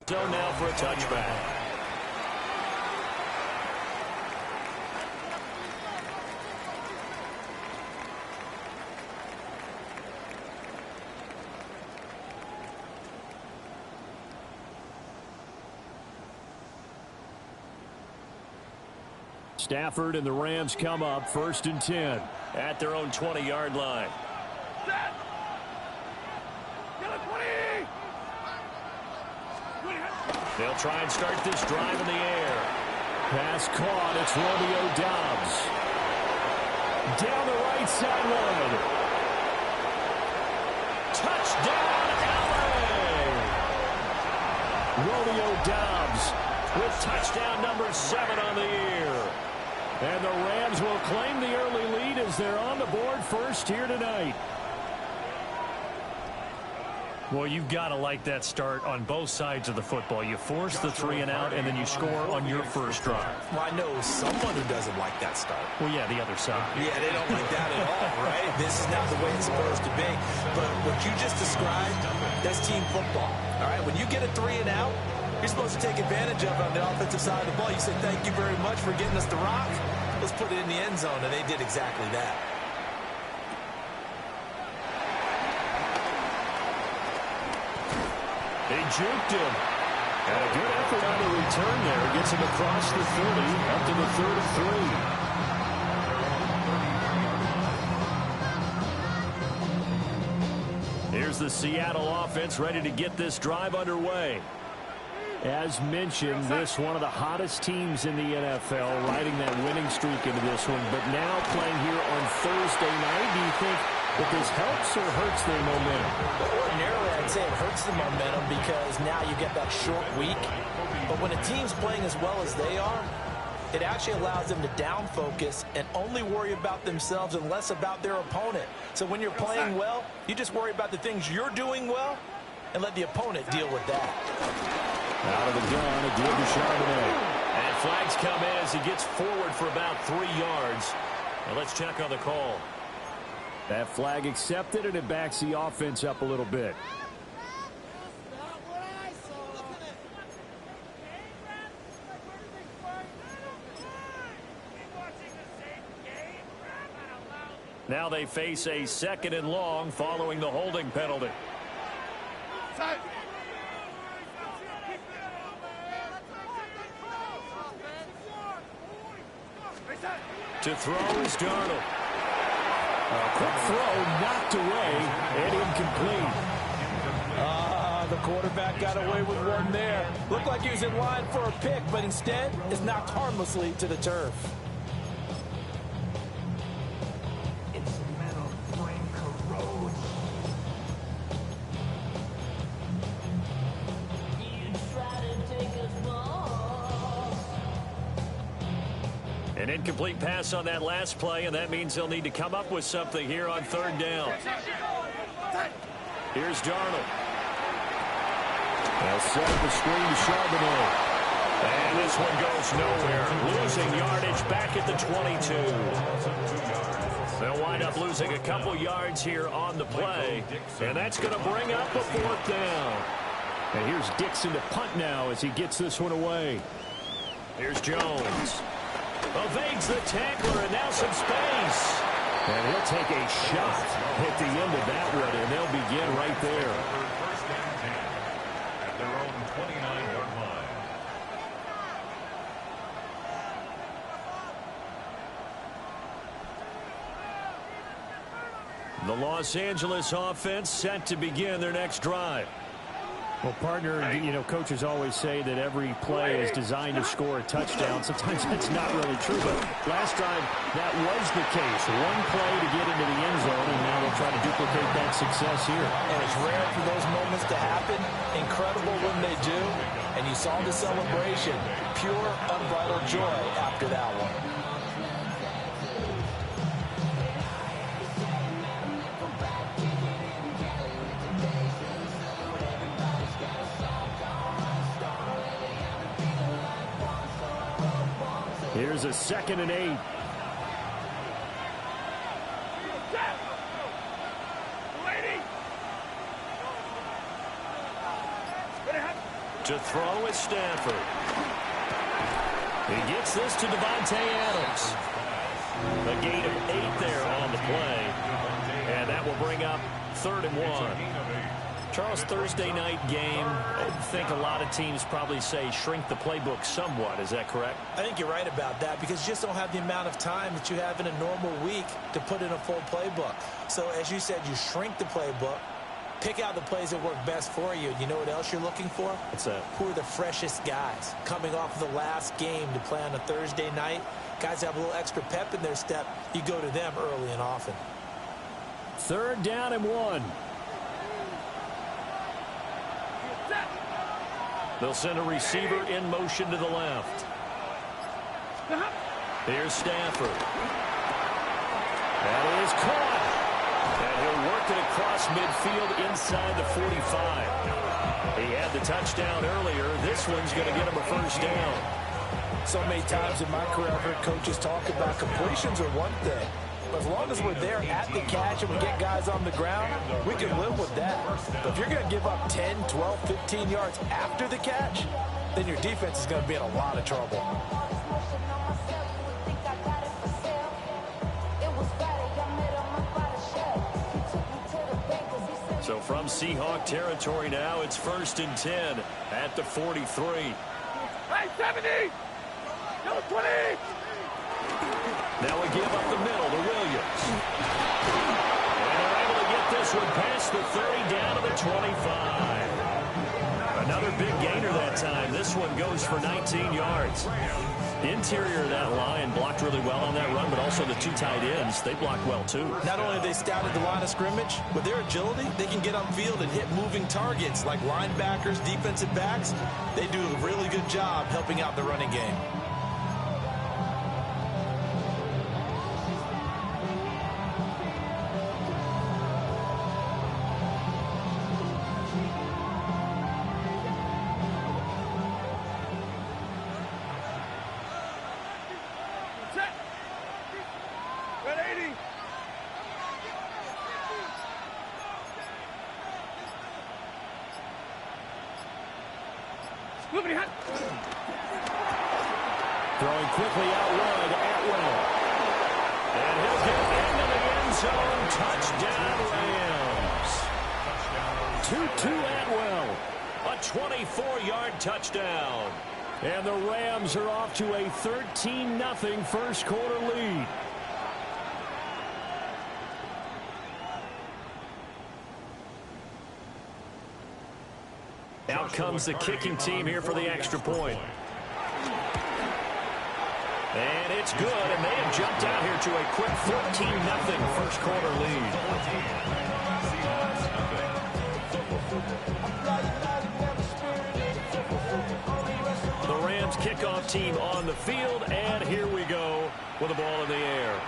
Zone now for a touchback. Stafford and the Rams come up 1st and 10 at their own 20-yard line. They'll try and start this drive in the air. Pass caught. It's Romeo Doubs. Down the right sideline. Touchdown, LA! Romeo Doubs with touchdown number 7 on the year. And the Rams will claim the early lead as they're on the board first here tonight. Well, you've got to like that start on both sides of the football. You force the 3 and out, and then you score on your first drive. Well, I know someone who doesn't like that start. Well, yeah, the other side. Yeah, they don't like that at all, right? This is not the way it's supposed to be. But what you just described, that's team football. All right, when you get a 3 and out, you're supposed to take advantage of it on the offensive side of the ball. You say, thank you very much for getting us the rock. Let's put it in the end zone, and they did exactly that. They juked him. And a good effort on the return there. Gets him across the 30, up to the 3rd and 3. Here's the Seattle offense ready to get this drive underway. As mentioned, this one of the hottest teams in the NFL, riding that winning streak into this one. But now playing here on Thursday night, do you think that this helps or hurts their momentum? Ordinarily, I'd say it hurts the momentum because now you get that short week. But when a team's playing as well as they are, it actually allows them to down focus and only worry about themselves and less about their opponent. So when you're playing well, you just worry about the things you're doing well and let the opponent deal with that. Out of the gun, again to Charbonnet. And flags come in as he gets forward for about 3 yards. Now let's check on the call. That flag accepted, and it backs the offense up a little bit. Now they face a 2nd and long following the holding penalty. To throw is Darnold. A quick throw knocked away and incomplete. The quarterback got away with one there. Looked like he was in line for a pick, but instead is knocked harmlessly to the turf. An incomplete pass on that last play, and that means they'll need to come up with something here on 3rd down. Here's Darnold. They'll set up the screen to Charbonnet. And this one goes nowhere. Losing yardage back at the 22. They'll wind up losing a couple yards here on the play, and that's going to bring up a 4th down. And here's Dixon to punt now as he gets this one away. Here's Jones. Evades the tackler, and now some space. And he'll take a shot at the end of that one, and they'll begin right there. First and 10 at their own 29-yard line. The Los Angeles offense set to begin their next drive. Well, partner, you know, coaches always say that every play is designed to score a touchdown. Sometimes that's not really true, but last drive, that was the case. One play to get into the end zone, and now they'll try to duplicate that success here. And it's rare for those moments to happen. Incredible when they do. And you saw the celebration. Pure, unbridled joy after that one. Here's a 2nd and 8. To throw is Stafford. He gets this to Devontae Adams. A gain of 8 there on the play. And that will bring up 3rd and 1. Charles, Thursday night game, I think a lot of teams probably say shrink the playbook somewhat. Is that correct? I think you're right about that because you just don't have the amount of time that you have in a normal week to put in a full playbook. So, as you said, you shrink the playbook, pick out the plays that work best for you. You know what else you're looking for? What's that? Who are the freshest guys coming off of the last game to play on a Thursday night? Guys have a little extra pep in their step. You go to them early and often. 3rd down and 1. They'll send a receiver in motion to the left. Here's Stafford. That is caught. And he'll work it across midfield inside the 45. He had the touchdown earlier. This one's going to get him a 1st down. So many times in my career, I've heard coaches talk about completions are one thing. But as long as we're there at the catch and we get guys on the ground, we can live with that. But if you're going to give up 10, 12, 15 yards after the catch, then your defense is going to be in a lot of trouble. So from Seahawk territory now, it's 1st and 10 at the 43. Hey, 70! Number 20! Now we give up the middle to Williams. And they're able to get this one past the 30 down to the 25. Another big gainer that time. This one goes for 19 yards. Interior of that line blocked really well on that run, but also the 2 tight ends, they blocked well too. Not only have they scouted the line of scrimmage, with their agility, they can get on field and hit moving targets like linebackers, defensive backs. They do a really good job helping out the running game. Throwing quickly out wide, Atwell. And he'll get into the end zone. Touchdown, Rams. 2-2 Atwell. A 24-yard touchdown. And the Rams are off to a 13-0 first quarter lead. Out comes the kicking team here for the extra point. And it's good, and they have jumped out here to a quick 14-0 first quarter lead. The Rams kickoff team on the field, and here we go with the ball in the air.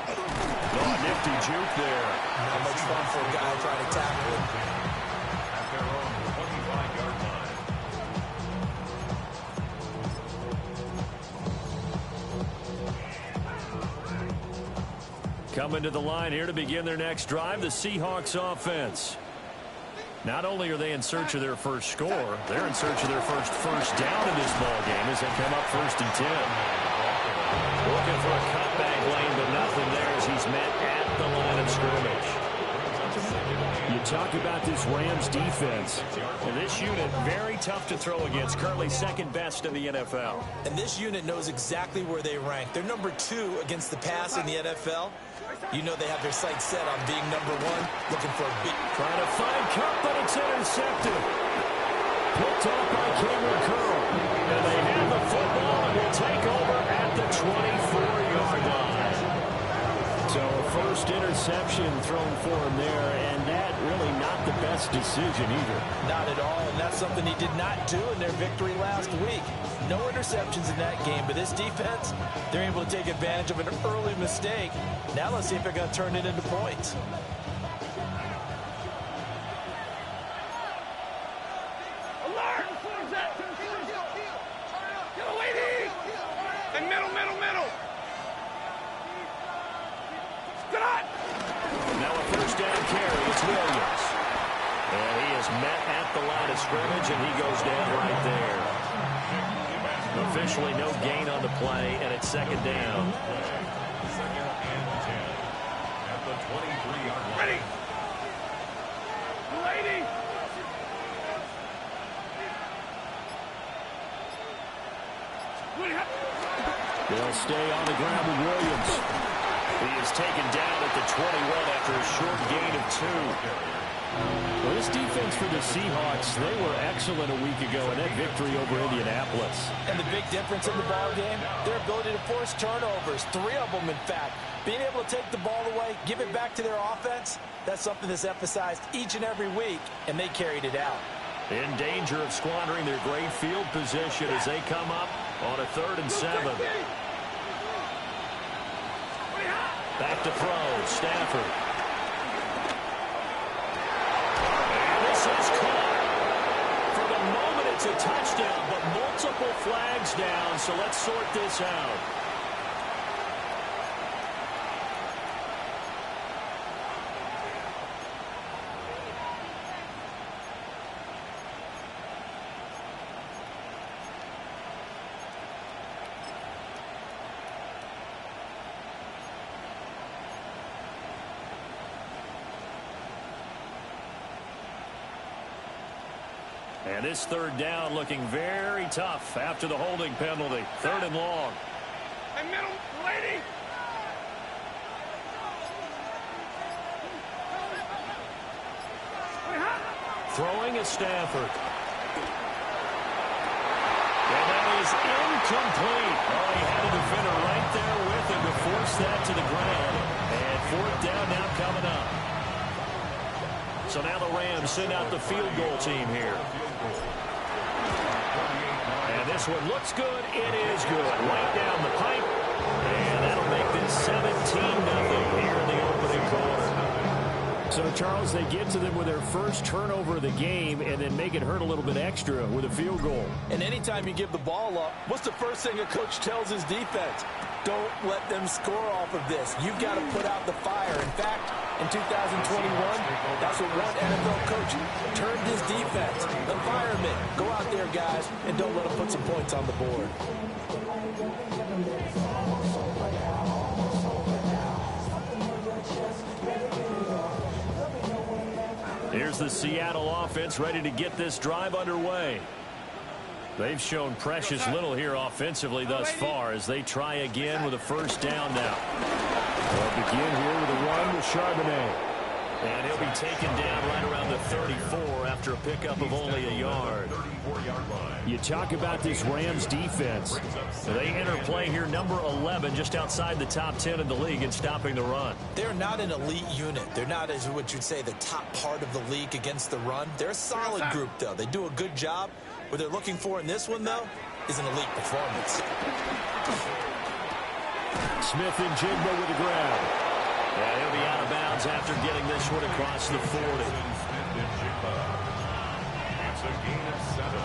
Oh, nifty juke there. Not much fun for a guy trying to tackle it. At their own 25-yard line. Coming to the line here to begin their next drive, the Seahawks offense. Not only are they in search of their first score, they're in search of their first down in this ball game as they come up 1st and 10. Looking for a cutback lane, but nothing there as he's met at the line of scrimmage. You talk about this Rams defense. And this unit, very tough to throw against, currently 2nd best in the NFL. And this unit knows exactly where they rank. They're number 2 against the pass in the NFL. You know they have their sights set on being number 1, looking for a big... Trying to find Cup, but it's intercepted. Picked off by Cameron Curl. And they have the football and will take over at the 24-yard line. So a first interception thrown for him there, and that really not the best decision either. Not at all, and that's something he did not do in their victory last week. No interceptions in that game, but this defense, they're able to take advantage of an early mistake. Now let's see if they're going to turn it into points. Alert! Get away, D! And middle! Scott! Now a first down carry. It's Williams. And he is met at the line of scrimmage, and he goes down right there. Officially no gain on the play, and it's second down. Second and 10 at the 23-yard line. Ready. Lady. They'll stay on the ground with Williams. He is taken down at the 21 after a short gain of 2. Well, this defense for the Seahawks, they were excellent a week ago in that victory over Indianapolis. And the big difference in the ball game, their ability to force turnovers, 3 of them, in fact. Being able to take the ball away, give it back to their offense, that's something that's emphasized each and every week, and they carried it out. In danger of squandering their great field position as they come up on a 3rd and 7. Back to throw, Stafford. And this is caught. For the moment, it's a touchdown, but multiple flags down, so let's sort this out. And this 3rd down looking very tough after the holding penalty. 3rd and long. Hey, middle lady. Throwing is Stafford. And that is incomplete. Oh, he had a defender right there with him to force that to the ground. And 4th down now coming up. So now the Rams send out the field goal team here. And this one looks good. It is good. Right down the pipe. And that'll make this 17-0 here in the opening quarter. So, Charles, they get to them with their first turnover of the game and then make it hurt a little bit extra with a field goal. And anytime you give the ball up, what's the first thing a coach tells his defense? Don't let them score off of this. You've got to put out the fire. In fact, in 2021, that's what one NFL coach turned his defense. The firemen. Go out there, guys, and don't let them put some points on the board. Here's the Seattle offense ready to get this drive underway. They've shown precious little here offensively thus far as they try again with a 1st down now. They'll begin here with a run with Charbonnet. And he'll be taken down right around the 34 after a pickup of only a yard. You talk about this Rams defense. They enter play here number 11, just outside the top 10 in the league in stopping the run. They're not an elite unit. They're not, as what you'd say, the top part of the league against the run. They're a solid group, though. They do a good job. What they're looking for in this one, though, is an elite performance. Smith and Jigba with the grab. And he'll be out of bounds after getting this one across the 40. It's a gain of 7.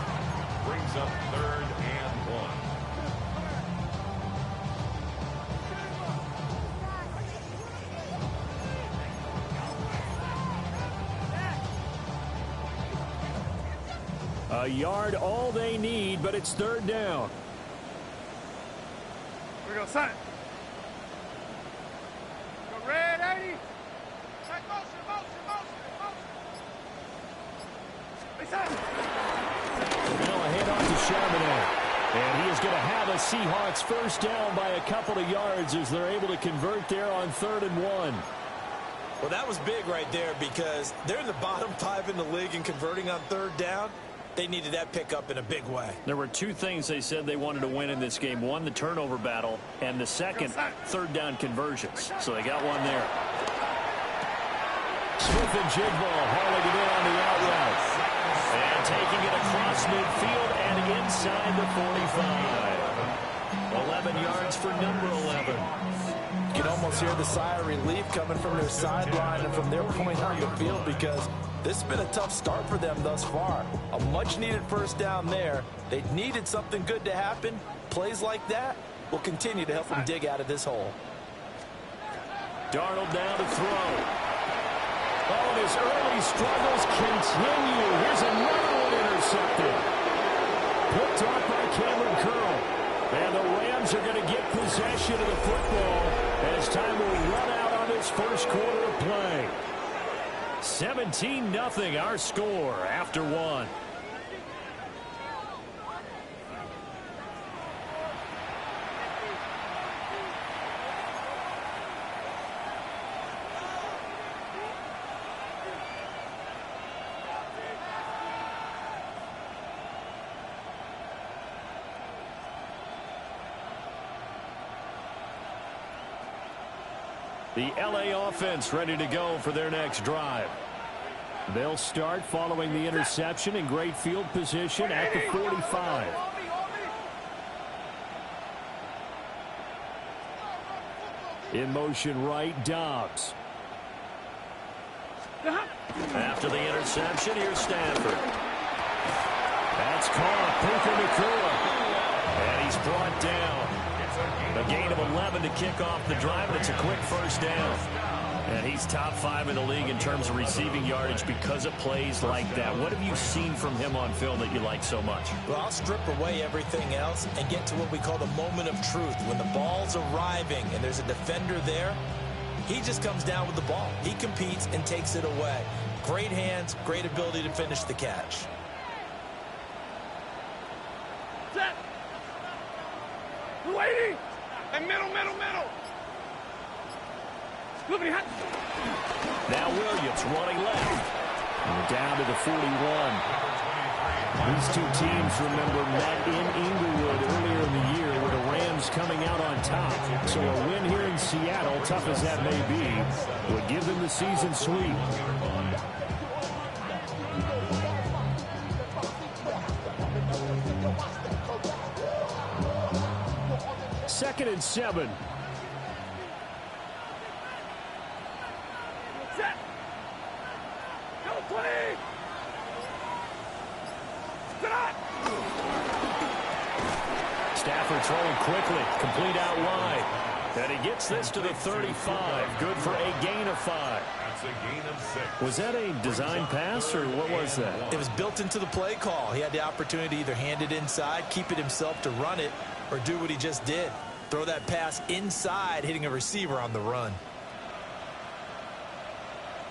Brings up 3rd and 1. A yard all they need, but it's 3rd down. Here we go, son. Go red 80. Take motion. Hey, son. Now a handoff to Charbonnet. And he is going to have a Seahawks 1st down by a couple of yards as they're able to convert there on 3rd and 1. Well, that was big right there because they're in the bottom 5 in the league and converting on 3rd down. They needed that pickup in a big way. There were 2 things they said they wanted to win in this game. One, the turnover battle, and the second, 3rd down conversions. So they got one there. Smith and Jigba hauling it in on the out route. And taking it across midfield and inside the 45. 11 yards for number 11. You can almost hear the sigh of relief coming from their sideline and from their point on the field because this has been a tough start for them thus far. A much-needed 1st down there. They needed something good to happen. Plays like that will continue to help them dig out of this hole. Darnold down to throw. Oh, and his early struggles continue. Here's another one intercepted. Picked off by Cameron Curl. And the Rams are going to get possession of the football as time will run out on this first quarter of play. 17-0 our score after one. The LA offense ready to go for their next drive. They'll start following the interception in great field position at the 45. In motion right, Dobbs. After the interception, here's Stafford. That's caught. Puka Nacua. And he's brought down. A gain of 11 to kick off the drive, and it's a quick first down. And he's top 5 in the league in terms of receiving yardage because of plays like that. What have you seen from him on film that you like so much? Well, I'll strip away everything else and get to what we call the moment of truth. When the ball's arriving and there's a defender there, he just comes down with the ball. He competes and takes it away. Great hands, great ability to finish the catch. Set. Lady. And middle. Now Williams running left. And down to the 41. These two teams, remember, met in Inglewood earlier in the year with the Rams coming out on top. So a win here in Seattle, tough as that may be, would give them the season sweep. Second and 7. Set. Go 20. Stop. Stafford throwing quickly, complete out wide. And he gets this to the 35. Good for a gain of 5. That's a gain of 6. Was that a design pass, or what was that? It was built into the play call. He had the opportunity to either hand it inside, keep it himself to run it, or do what he just did. Throw that pass inside, hitting a receiver on the run.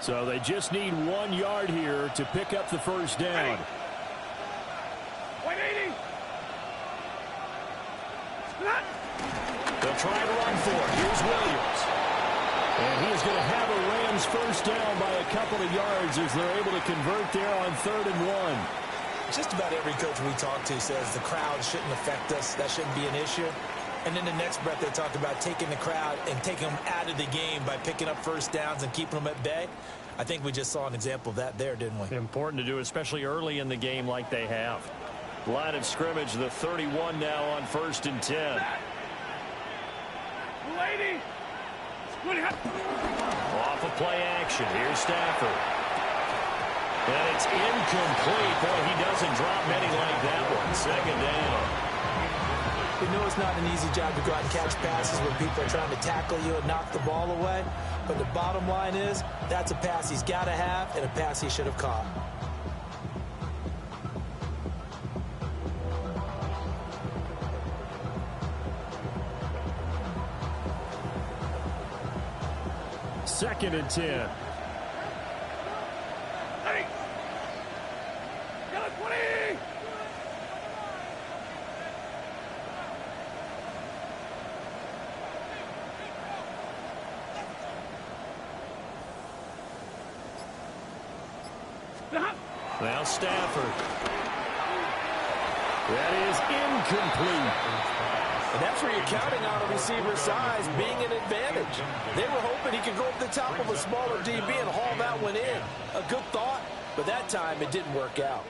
So they just need 1 yard here to pick up the first down. 180. Stop. They'll try to run for it. Here's Williams. And he is going to have a Rams first down by a couple of yards as they're able to convert there on 3rd and 1. Just about every coach we talk to says the crowd shouldn't affect us. That shouldn't be an issue. And in the next breath, they talk about taking the crowd and taking them out of the game by picking up first downs and keeping them at bay. I think we just saw an example of that there, didn't we? Important to do, especially early in the game like they have. Line of scrimmage, the 31 now on 1st and 10. Lady. Off of play action. Here's Stafford. And it's incomplete. Boy, he doesn't drop many like that one. 2nd down. We know it's not an easy job to go out and catch passes when people are trying to tackle you and knock the ball away. But the bottom line is, that's a pass he's got to have and a pass he should have caught. Second and 10. Hey. Yellow 20. Now Stafford. That is incomplete. And that's where you're counting on a receiver's size being an advantage. They were hoping he could go up the top of a smaller DB and haul that one in. A good thought, but that time it didn't work out.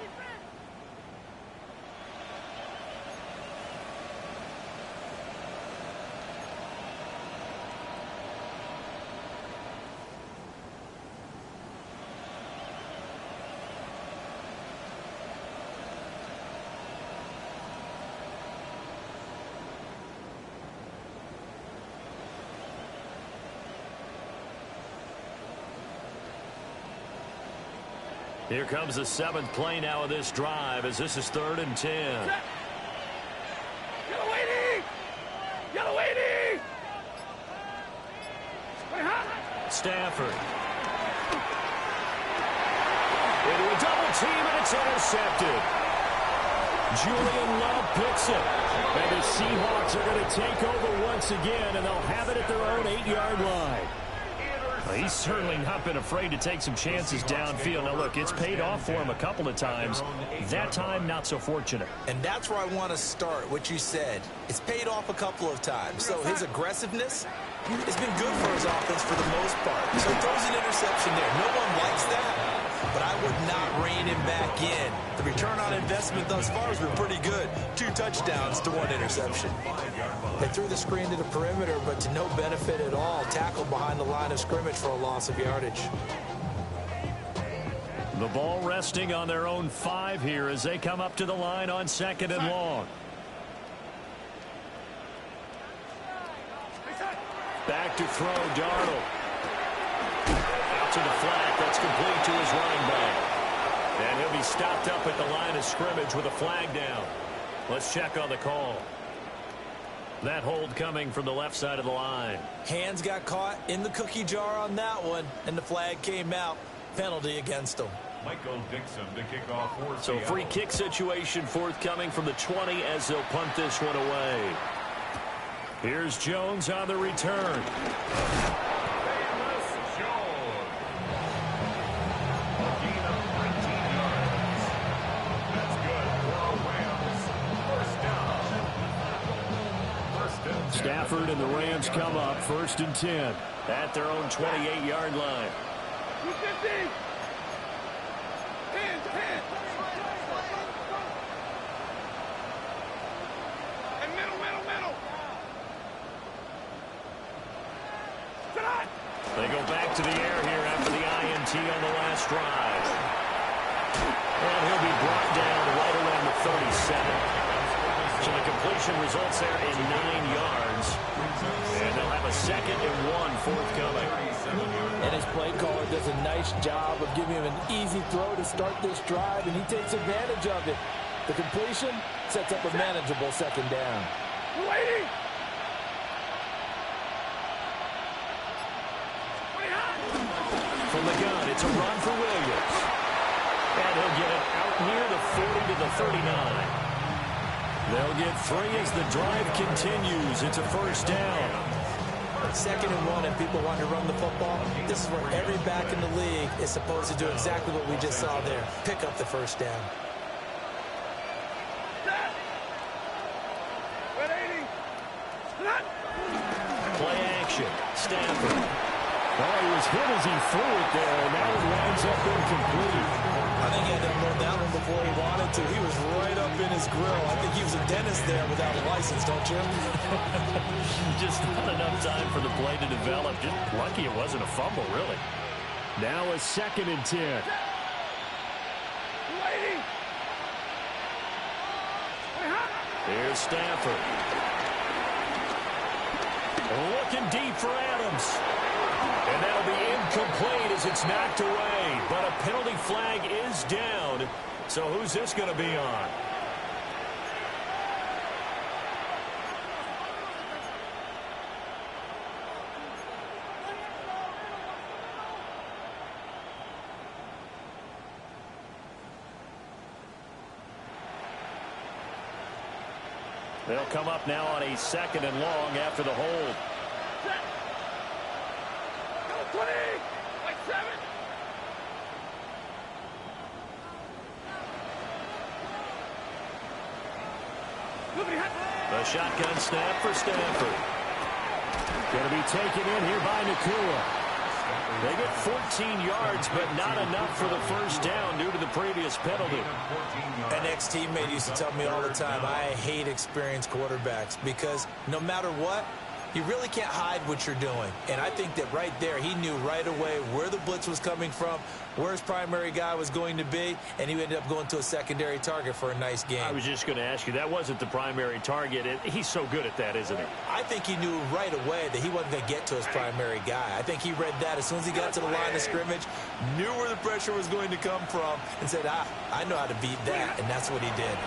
Here comes the 7th play now of this drive as this is 3rd and 10. Yellow 80! Yellow 80! Stafford. Into a double team, and it's intercepted. Julian Love picks it. And the Seahawks are going to take over once again, and they'll have it at their own 8-yard line. Well, he's certainly not been afraid to take some chances downfield. Now, look, it's paid off for him a couple of times. That time, not so fortunate. And that's where I want to start, what you said. It's paid off a couple of times. So his aggressiveness has been good for his offense for the most part. So he throws an interception there. No one likes that. But I would not rein him back in. The return on investment thus far has been pretty good. 2 touchdowns to 1 interception. They threw the screen to the perimeter, but to no benefit at all. Tackled behind the line of scrimmage for a loss of yardage. The ball resting on their own 5 here as they come up to the line on 2nd and long. Back to throw, Darnold. Out to the flat. That's complete to his running back. And he'll be stopped up at the line of scrimmage with a flag down. Let's check on the call. That hold coming from the left side of the line. Hands got caught in the cookie jar on that one, and the flag came out. Penalty against him. Michael Dixon to kick off for So Seattle. free kick situation forthcoming from the 20 as they'll punt this one away. Here's Jones on the return. Famous Jones. A gain of 19 yards. That's good for Rams. First down. Stafford and the Rams come up 1st and 10 at their own 28-yard line. 250! Hands, hands! And middle, middle, middle! Tonight! They go back to the air here after the INT on the last drive. And he'll be brought down right around the 37. So the completion results there in 9 yards. And they'll have a 2nd and 1 forthcoming. And his play caller does a nice job of giving him an easy throw to start this drive, and he takes advantage of it. The completion sets up a manageable 2nd down. Waiting! From the gun, it's a run for Williams. And he'll get it out near the 40 to the 39. They'll get 3 as the drive continues. It's a 1st down. 2nd and 1, and people want to run the football. This is where every back in the league is supposed to do exactly what we just saw there. Pick up the 1st down. Play action. Stafford. Oh, he was hit as he threw it there, and now it winds up incomplete. I think he had to throw that one before he wanted to. He was right up in his grill. I think he was a dentist there without a license, don't you? Just not enough time for the play to develop. Just lucky it wasn't a fumble, really. Now a 2nd and 10. Waiting! Here's Stafford. Looking deep for Adams. And that'll be incomplete as it's knocked away. But a penalty flag is down. So who's this going to be on? They'll come up now on a 2nd and long after the hold. 20! Like 7! The shotgun snap for Stafford. Going to be taken in here by Nakua. They get 14 yards, but not enough for the 1st down due to the previous penalty. An ex-teammate used to tell me all the time, I hate experienced quarterbacks because no matter what, You really can't hide what you're doing. And I think that right there, he knew right away where the blitz was coming from, where his primary guy was going to be, and he ended up going to a secondary target for a nice game. I was just going to ask you, that wasn't the primary target. He's so good at that, isn't he? I think he knew right away that he wasn't going to get to his primary guy. I think he read that as soon as he got to the line of scrimmage, knew where the pressure was going to come from, and said, I know how to beat that, and that's what he did.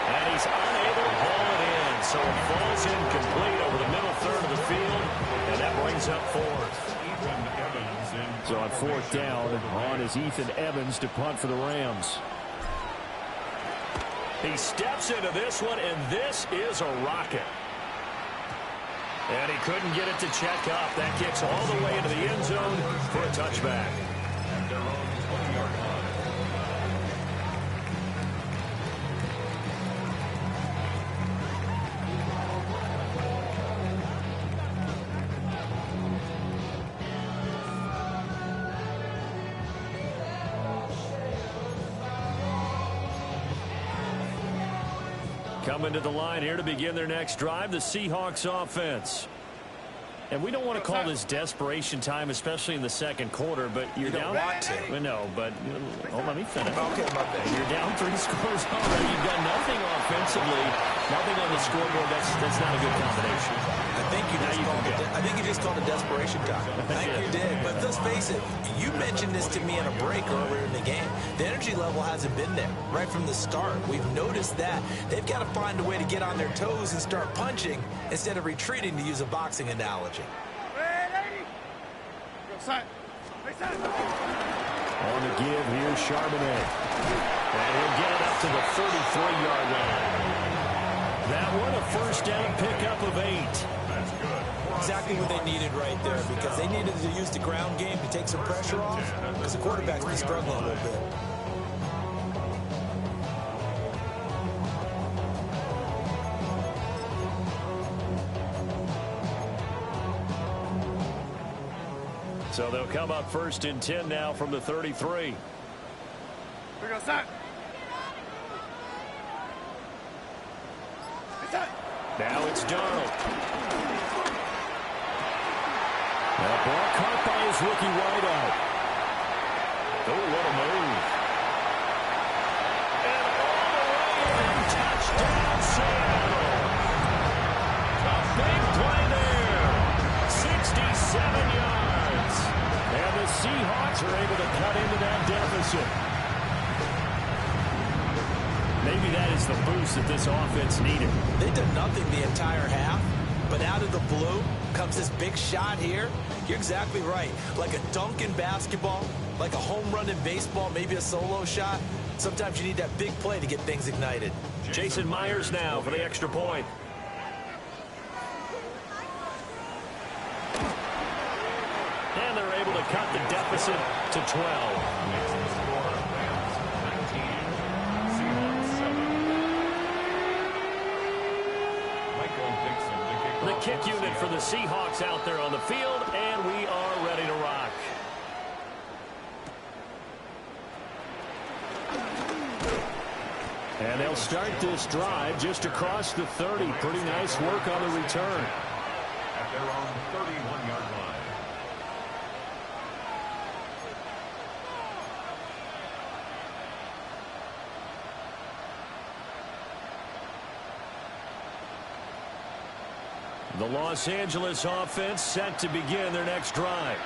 And he's unable to haul it in, so it falls incomplete over the middle third of the field, and that brings up fourth. So on fourth down, on is Ethan Evans to punt for the Rams. He steps into this one, and this is a rocket. And he couldn't get it to check up. That kicks all the way into the end zone for a touchback. At their own 20-yard line. Coming to the line here to begin their next drive, the Seahawks offense. And we don't want to call this desperation time, especially in the second quarter, but you're down. Want to. Well, no, but let me finish. Okay, my bad. You're down 3 scores already. You've got nothing offensively, nothing on the scoreboard. That's not a good combination. I think you just called it desperation time. I think you did. But let's face it, you mentioned this to me in a break earlier in the game. The energy level hasn't been there right from the start. We've noticed that. They've got to find a way to get on their toes and start punching instead of retreating, to use a boxing analogy. On the give, here's Charbonnet. And he'll get it up to the 33-yard line. That one, a first down pickup of 8. That's good. Exactly what they needed right there, because they needed to use the ground game to take some pressure off, because the quarterback's been struggling a little bit. So they'll come up first and 10 now from the 33. We go, son. Now it's Darnold. That ball caught by his rookie wideout. Oh, what a move. And all the way in, touchdown Seattle. A big play there. 67 yards. And the Seahawks are able to cut into that deficit. Maybe that is the boost that this offense needed. They did nothing the entire half, but out of the blue comes this big shot here. You're exactly right. Like a dunk in basketball, like a home run in baseball, maybe a solo shot. Sometimes you need that big play to get things ignited. Jason Myers now for the extra point. And they're able to cut the deficit to 12. The kick unit for the Seahawks out there on the field, and we are ready to rock. And they'll start this drive just across the 30. Pretty nice work on the return. At their own 31-yard line. The Los Angeles offense set to begin their next drive.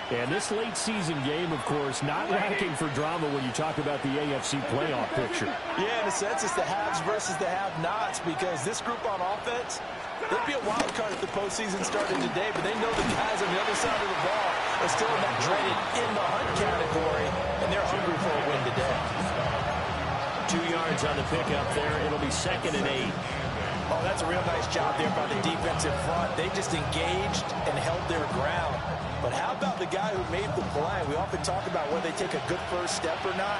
And this late season game, of course, not lacking for drama when you talk about the AFC playoff picture. Yeah, in a sense, it's the haves versus the have-nots, because this group on offense, they'd be a wild card if the postseason started today, but they know the guys on the other side of the ball are still in that dreaded in-the-hunt category, and they're hungry for a win today. 2 yards on the pickup there. It'll be 2nd and 8. Oh, that's a real nice job there by the defense in front. They just engaged and held their ground. But how about the guy who made the play? We often talk about whether they take a good first step or not.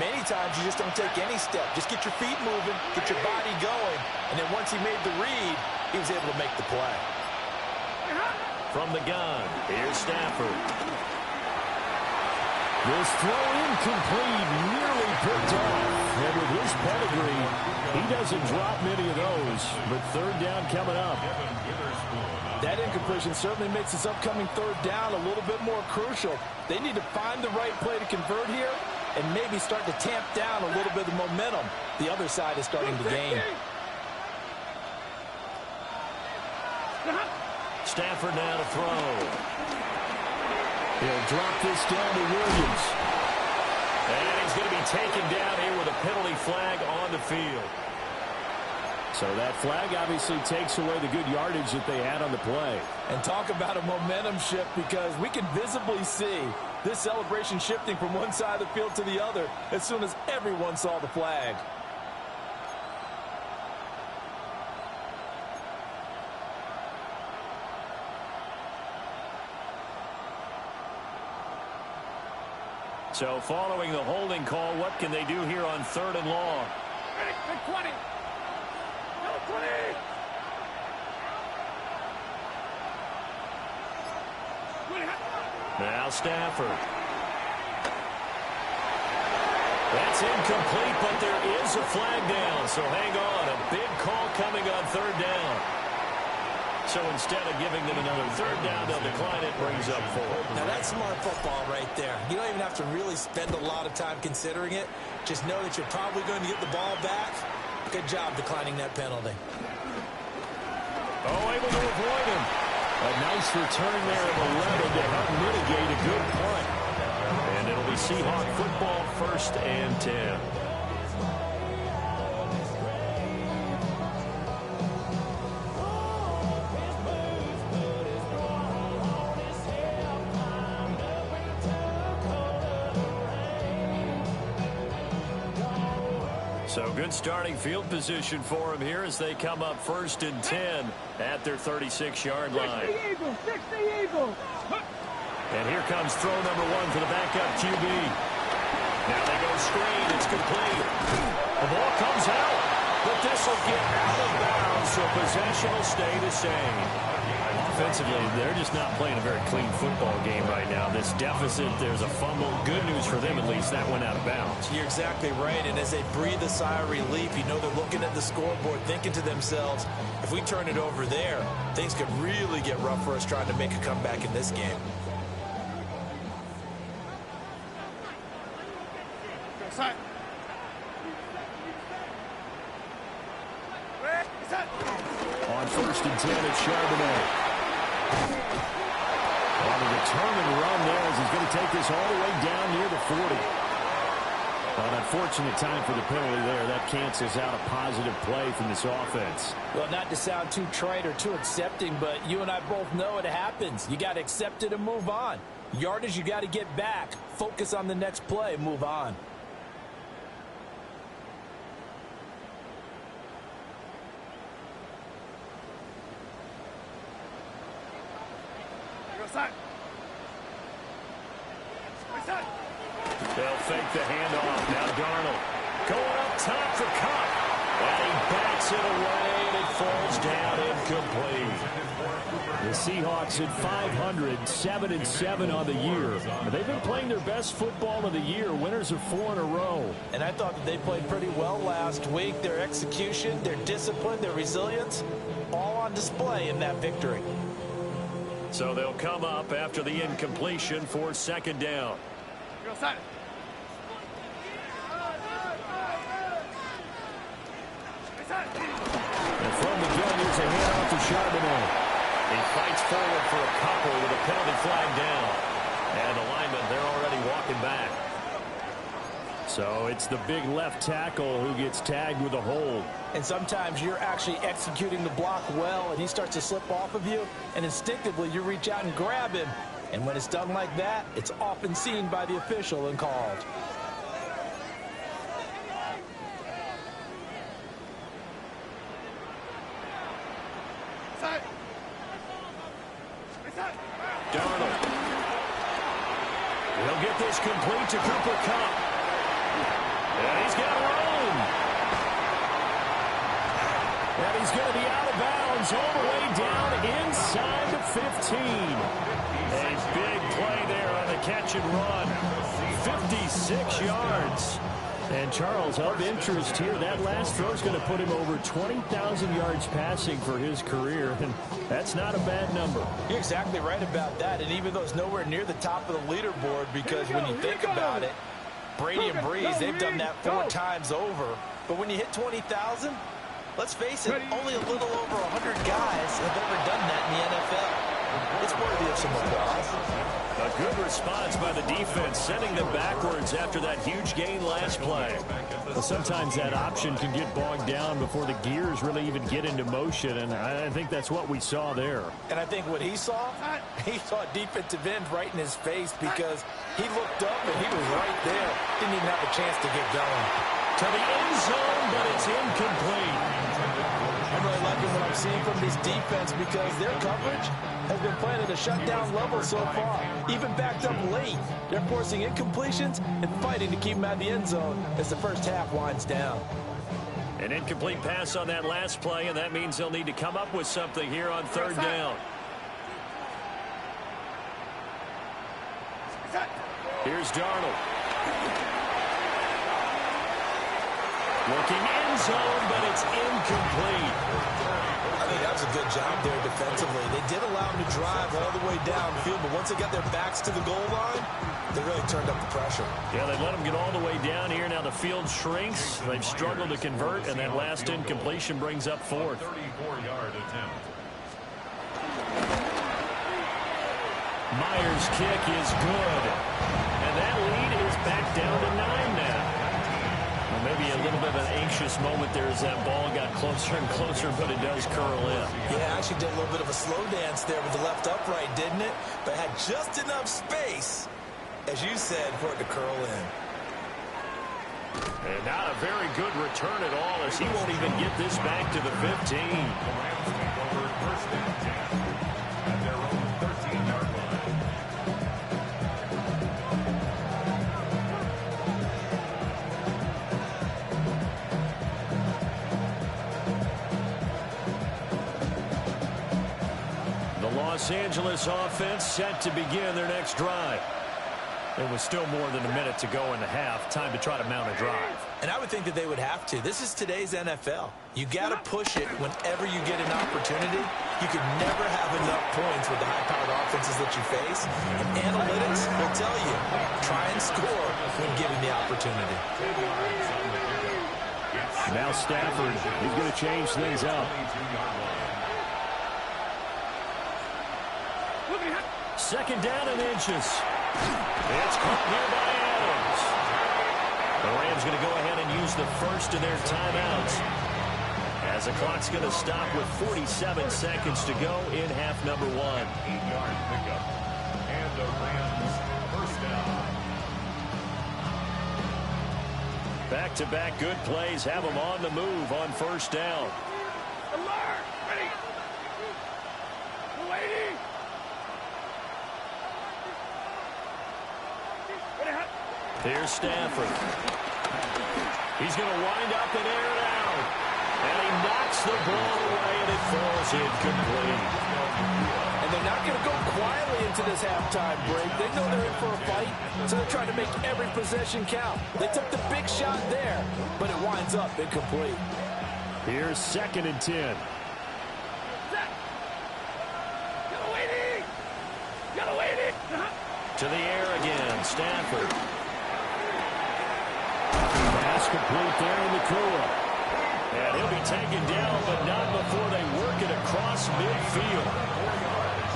Many times you just don't take any step. Just get your feet moving, get your body going, and then once he made the read, he was able to make the play. From the gun, here's Stafford. This throw incomplete, nearly picked off. And with his pedigree, he doesn't drop many of those. But third down coming up. That incompletion certainly makes this upcoming third down a little bit more crucial. They need to find the right play to convert here and maybe start to tamp down a little bit of momentum the other side is starting to gain. Stafford now to throw. He'll drop this down to Williams. And he's going to be taken down here with a penalty flag on the field. So that flag obviously takes away the good yardage that they had on the play. And talk about a momentum shift, because we can visibly see this celebration shifting from one side of the field to the other as soon as everyone saw the flag. So following the holding call, what can they do here on third and long? Ready, 20. No, 20. Now Stafford. That's incomplete, but there is a flag down. So hang on, a big call coming on third down. So instead of giving them another third down, they'll decline it, brings up 4. Now that's smart football right there. You don't even have to really spend a lot of time considering it. Just know that you're probably going to get the ball back. Good job declining that penalty. Oh, able to avoid him. A nice return there of 11 to help mitigate a good punt. And it'll be Seahawk football, 1st and 10. So good starting field position for him here as they come up 1st and 10 at their 36-yard line. 60 Eagles. And here comes throw number 1 for the backup QB. Now they go screen. It's complete. The ball comes out, but this will get out of bounds, so possession will stay the same. Offensively, they're just not playing a very clean football game right now. This deficit, there's a fumble. Good news for them, at least. That went out of bounds. You're exactly right, and as they breathe a sigh of relief, you know they're looking at the scoreboard, thinking to themselves, if we turn it over there, things could really get rough for us trying to make a comeback in this game. On 1st and 10, it's Charbonnet. On the return and run there as he's going to take this all the way down near the 40. An unfortunate time for the penalty there. That cancels out a positive play from this offense. Well, not to sound too trite or too accepting, but you and I both know it happens. You got to accept it and move on. Yardage, you got to get back. Focus on the next play, move on. They'll fake the handoff. Now Darnold going up top for Cup. And he backs it away, and it falls down incomplete. The Seahawks at 500, 7-7 on the year. They've been playing their best football of the year, winners of 4 in a row. And I thought that they played pretty well last week. Their execution, their discipline, their resilience, all on display in that victory. So they'll come up after the incompletion for 2nd down. And from the gun, here's a handoff to Charbonnet. He fights forward for a couple with a penalty flag down. And the linemen, they're already walking back. So it's the big left tackle who gets tagged with a hold. And sometimes you're actually executing the block well, and he starts to slip off of you, and instinctively you reach out and grab him. And when it's done like that, it's often seen by the official and called. Darnold. He'll get this complete to Cooper Kupp. And he's got room. And he's going to be out of bounds all the way down inside the 15. A big play there on the catch and run. 56 yards. And Charles, of interest here, that last throw is going to put him over 20,000 yards passing for his career, and that's not a bad number. You're exactly right about that, and even though it's nowhere near the top of the leaderboard, because when you think about it, Brady and Breeze, they've done that 4 times over. But when you hit 20,000, let's face it, only a little over 100 guys have ever done that in the NFL. It's worthy of some applause. A good response by the defense, sending them backwards after that huge gain last play. Well, sometimes that option can get bogged down before the gears really even get into motion, and I think that's what we saw there. And I think what he saw a defensive end right in his face, because he looked up and he was right there. Didn't even have a chance to get going. To the end zone, but it's incomplete. I'm really liking what I'm seeing from this defense, because their coverage has been playing at a shutdown level so far. Even backed up late, they're forcing incompletions and fighting to keep them out of the end zone as the first half winds down. An incomplete pass on that last play, and that means they'll need to come up with something here on 3rd down. Here's Darnold. Looking end zone, but it's incomplete. I think that was a good job there defensively. They did allow them to drive all the way downfield, but once they got their backs to the goal line, they really turned up the pressure. Yeah, they let them get all the way down here. Now the field shrinks. They've struggled to convert, and that last incompletion brings up 4th. 34-yard attempt. Myers' kick is good. And that lead is back down to 9 now. Well, maybe a little bit of an anxious moment there as that ball got closer and closer, but it does curl in. Yeah, actually did a little bit of a slow dance there with the left upright, didn't it? But had just enough space, as you said, for it to curl in. And not a very good return at all, as he won't even get this back to the 15. Over 1st and 10 at their own 13-yard line. Los Angeles offense set to begin their next drive. There was still more than a minute to go in the half. Time to try to mount a drive. And I would think that they would have to. This is today's NFL. You got to push it whenever you get an opportunity. You could never have enough points with the high-powered offenses that you face. And analytics will tell you, try and score when given the opportunity. Now Stafford is going to change things up. Second down and inches. It's caught here by Adams. The Rams going to go ahead and use the first of their timeouts, as the clock's going to stop with 47 seconds to go in half number 1. 8-yard pickup. And the Rams first down. Back-to-back good plays have them on the move on 1st down. Alert! Ready! Waiting! Here's Stafford. He's going to wind up and air it out. And he knocks the ball away, and it falls incomplete. And they're not going to go quietly into this halftime break. They know they're in for a fight, so they're trying to make every possession count. They took the big shot there, but it winds up incomplete. Here's 2nd and 10. To the air again, Stafford. Pass complete there in the Kua. And he'll be taken down, but not before they work it across midfield.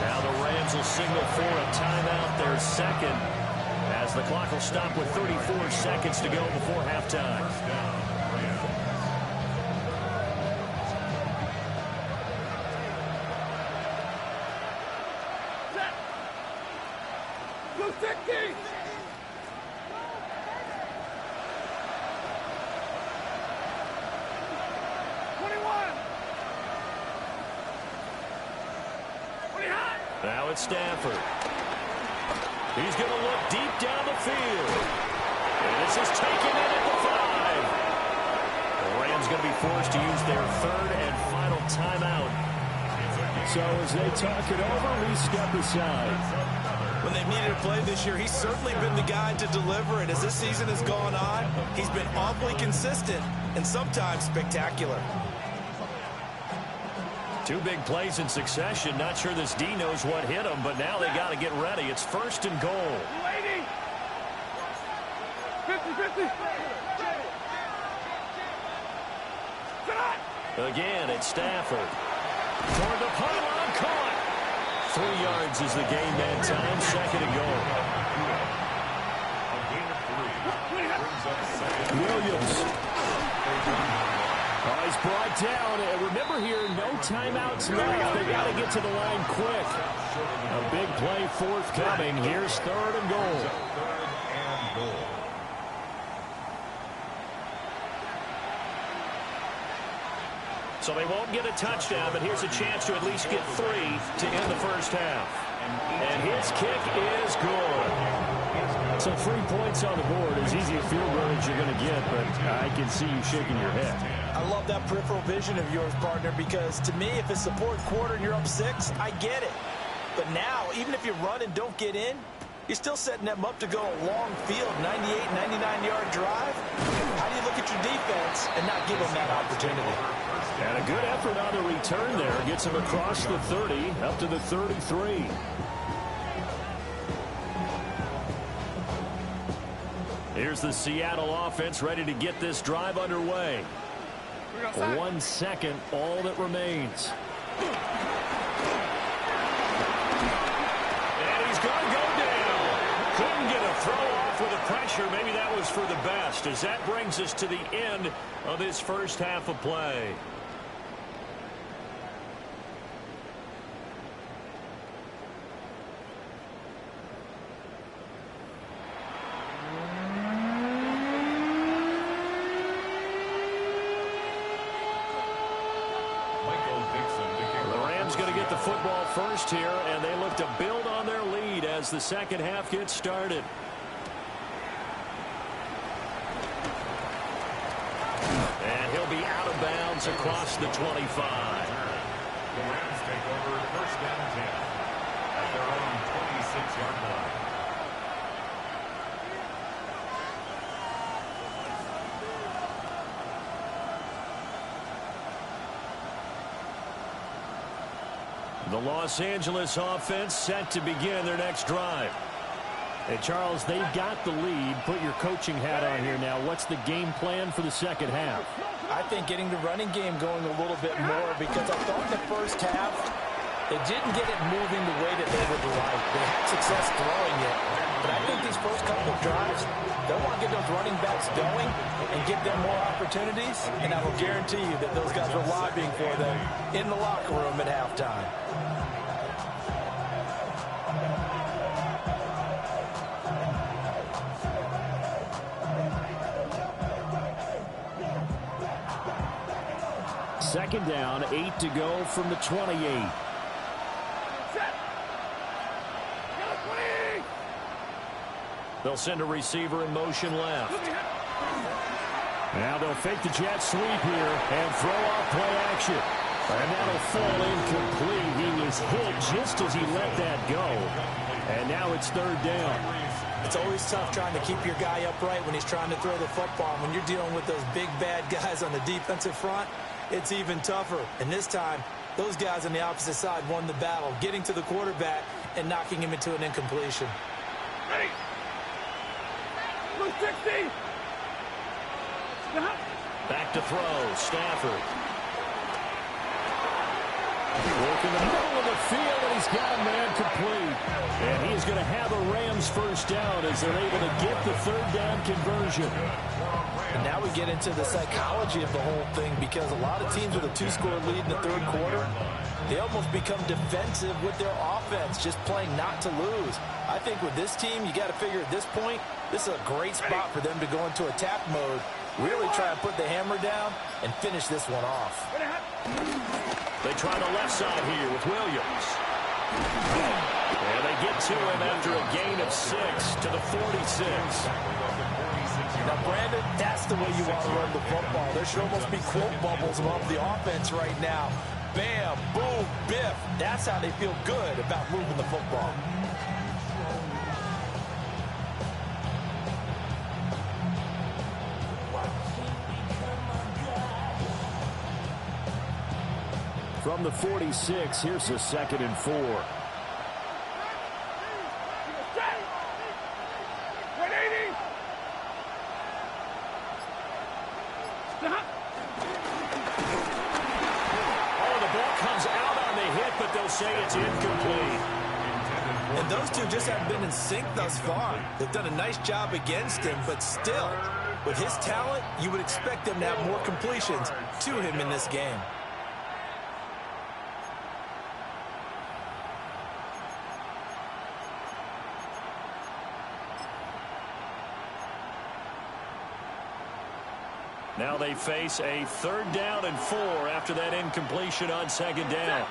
Now the Rams will signal for a timeout, their second, as the clock will stop with 34 seconds to go before halftime. Now it's Stafford. He's going to look deep down the field. And this is taken in at the 5. The Rams going to be forced to use their 3rd and final timeout. So as they talk it over, we step aside. When they've needed a play this year, he's certainly been the guy to deliver it. As this season has gone on, he's been awfully consistent and sometimes spectacular. 2 big plays in succession. Not sure this D knows what hit him, but now they got to get ready. It's 1st and goal. 50-50. Again, it's Stafford. Toward the pylon, caught. 3 yards is the gain that time. 2nd and goal. Williams. Oh, he's brought down. And remember here, no timeouts left. They got to get to the line quick. A big play forthcoming. Here's 3rd and goal. So they won't get a touchdown, but here's a chance to at least get 3 to end the first half. And his kick is good. So 3 points on the board, as easy a field goal as you're going to get, but I can see you shaking your head. I love that peripheral vision of yours, partner, because to me, if it's the 4th quarter and you're up 6, I get it. But now, even if you run and don't get in, you're still setting them up to go a long field, 98, 99-yard drive. How do you look at your defense and not give them that opportunity? And a good effort on the return there. Gets him across the 30, up to the 33. Here's the Seattle offense ready to get this drive underway. 1 second, all that remains. And he's going to go down. Couldn't get a throw off with the pressure. Maybe that was for the best, as that brings us to the end of this first half of play. Football first here, and they look to build on their lead as the second half gets started. And he'll be out of bounds across the 25. The Rams take over 1st and 10 at their own 26-yard line. The Los Angeles offense set to begin their next drive. Hey, Charles, they've got the lead. Put your coaching hat on here now. What's the game plan for the second half? I think getting the running game going a little bit more, because I thought in the first half they didn't get it moving the way that they would like. They had success throwing it, but I think these first couple of drives, they'll want to get those running backs going and give them more opportunities, and I will guarantee you that those guys were lobbying for them in the locker room at halftime. Second down, 8 to go from the 28. They'll send a receiver in motion left. Now they'll fake the jet sweep here and throw off play action. And that'll fall incomplete. He was hit just as he let that go. And now it's 3rd down. It's always tough trying to keep your guy upright when he's trying to throw the football. When you're dealing with those big, bad guys on the defensive front, it's even tougher. And this time, those guys on the opposite side won the battle, getting to the quarterback and knocking him into an incompletion. Ready. 60. Back to throw, Stafford. Working the middle of the field, and he's got a man complete. And he's going to have a Rams first down as they're able to get the 3rd down conversion. And now we get into the psychology of the whole thing, because a lot of teams with a 2-score lead in the 3rd quarter, they almost become defensive with their offense, just playing not to lose. I think with this team, you got to figure at this point, this is a great spot for them to go into attack mode, really try to put the hammer down and finish this one off. They try the left side here with Williams. And they get to him after a gain of 6 to the 46. Now, Brandon, that's the way you want to run the football. There should almost be quote bubbles above the offense right now. Bam, boom, biff. That's how they feel good about moving the football. From the 46, here's a 2nd and 4. Say it's incomplete. And those two just haven't been in sync thus far. They've done a nice job against him, but still, with his talent, you would expect them to have more completions to him in this game. Now they face a 3rd down and 4 after that incompletion on 2nd down.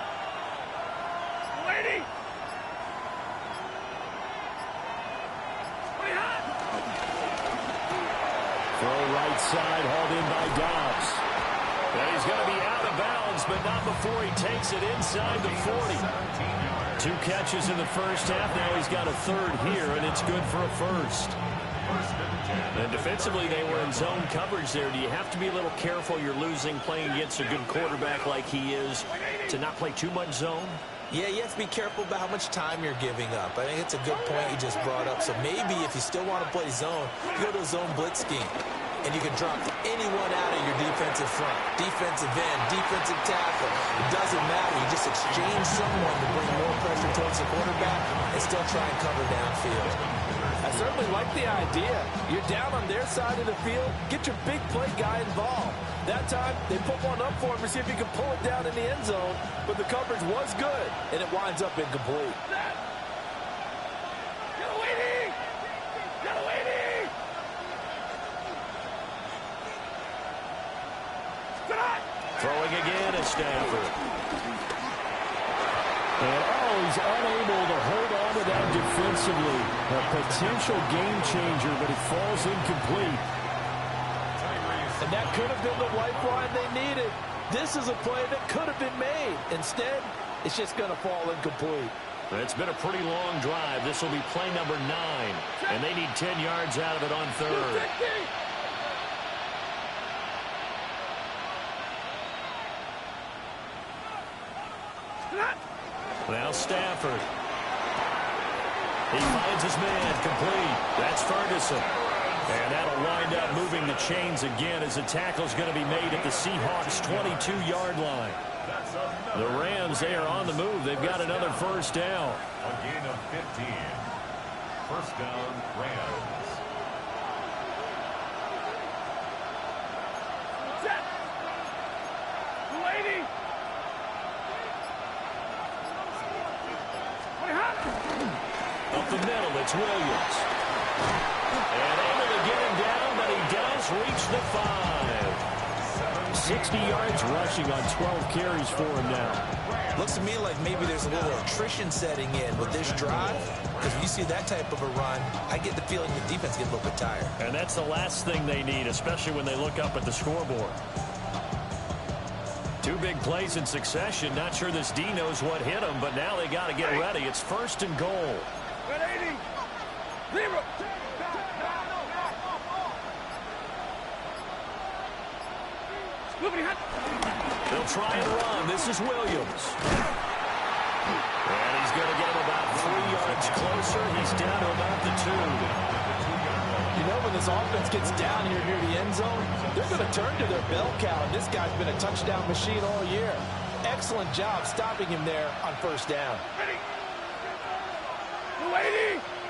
Right side, hauled in by Dobbs. And he's going to be out of bounds, but not before he takes it inside the 40. 2 catches in the first half. Now he's got a 3rd here, and it's good for a 1st. And defensively, they were in zone coverage there. Do you have to be a little careful? You're losing playing against a good quarterback like he is to not play too much zone? Yeah, you have to be careful about how much time you're giving up. I think it's a good point you just brought up. So maybe if you still want to play zone, you go to a zone blitz scheme. And you can drop anyone out of your defensive front. Defensive end, defensive tackle. It doesn't matter. You just exchange someone to bring more pressure towards the quarterback and still try and cover downfield. I certainly like the idea. You're down on their side of the field. Get your big play guy involved. That time, they put one up for him to see if he could pull it down in the end zone. But the coverage was good, and it winds up incomplete. Throwing again is Stafford. And he's unable to hold on to that defensively. A potential game changer, but it falls incomplete. And that could have been the lifeline they needed. This is a play that could have been made. Instead, it's just going to fall incomplete. It's been a pretty long drive. This will be play number 9. And they need 10 yards out of it on 3rd. Now Stafford. He finds his man complete. That's Ferguson. And that'll wind up moving the chains again as the tackle's going to be made at the Seahawks' 22-yard line. The Rams, they are on the move. They've got another 1st down. A gain of 15. 1st down, Rams. Up the middle, it's Williams. And able to get him down, but he does reach the 5. 60 yards rushing on 12 carries for him now. Looks to me like maybe there's a little attrition setting in with this drive. Because when you see that type of a run, I get the feeling the defense gets a little bit tired. And that's the last thing they need, especially when they look up at the scoreboard. 2 big plays in succession. Not sure this D knows what hit him, but now they got to get ready. It's 1st and goal. They'll try and run. This is Williams. And he's going to get him about 3 yards closer. He's down to about the 2. You know, when this offense gets down here near the end zone, they're going to turn to their bell cow. And this guy's been a touchdown machine all year. Excellent job stopping him there on 1st down.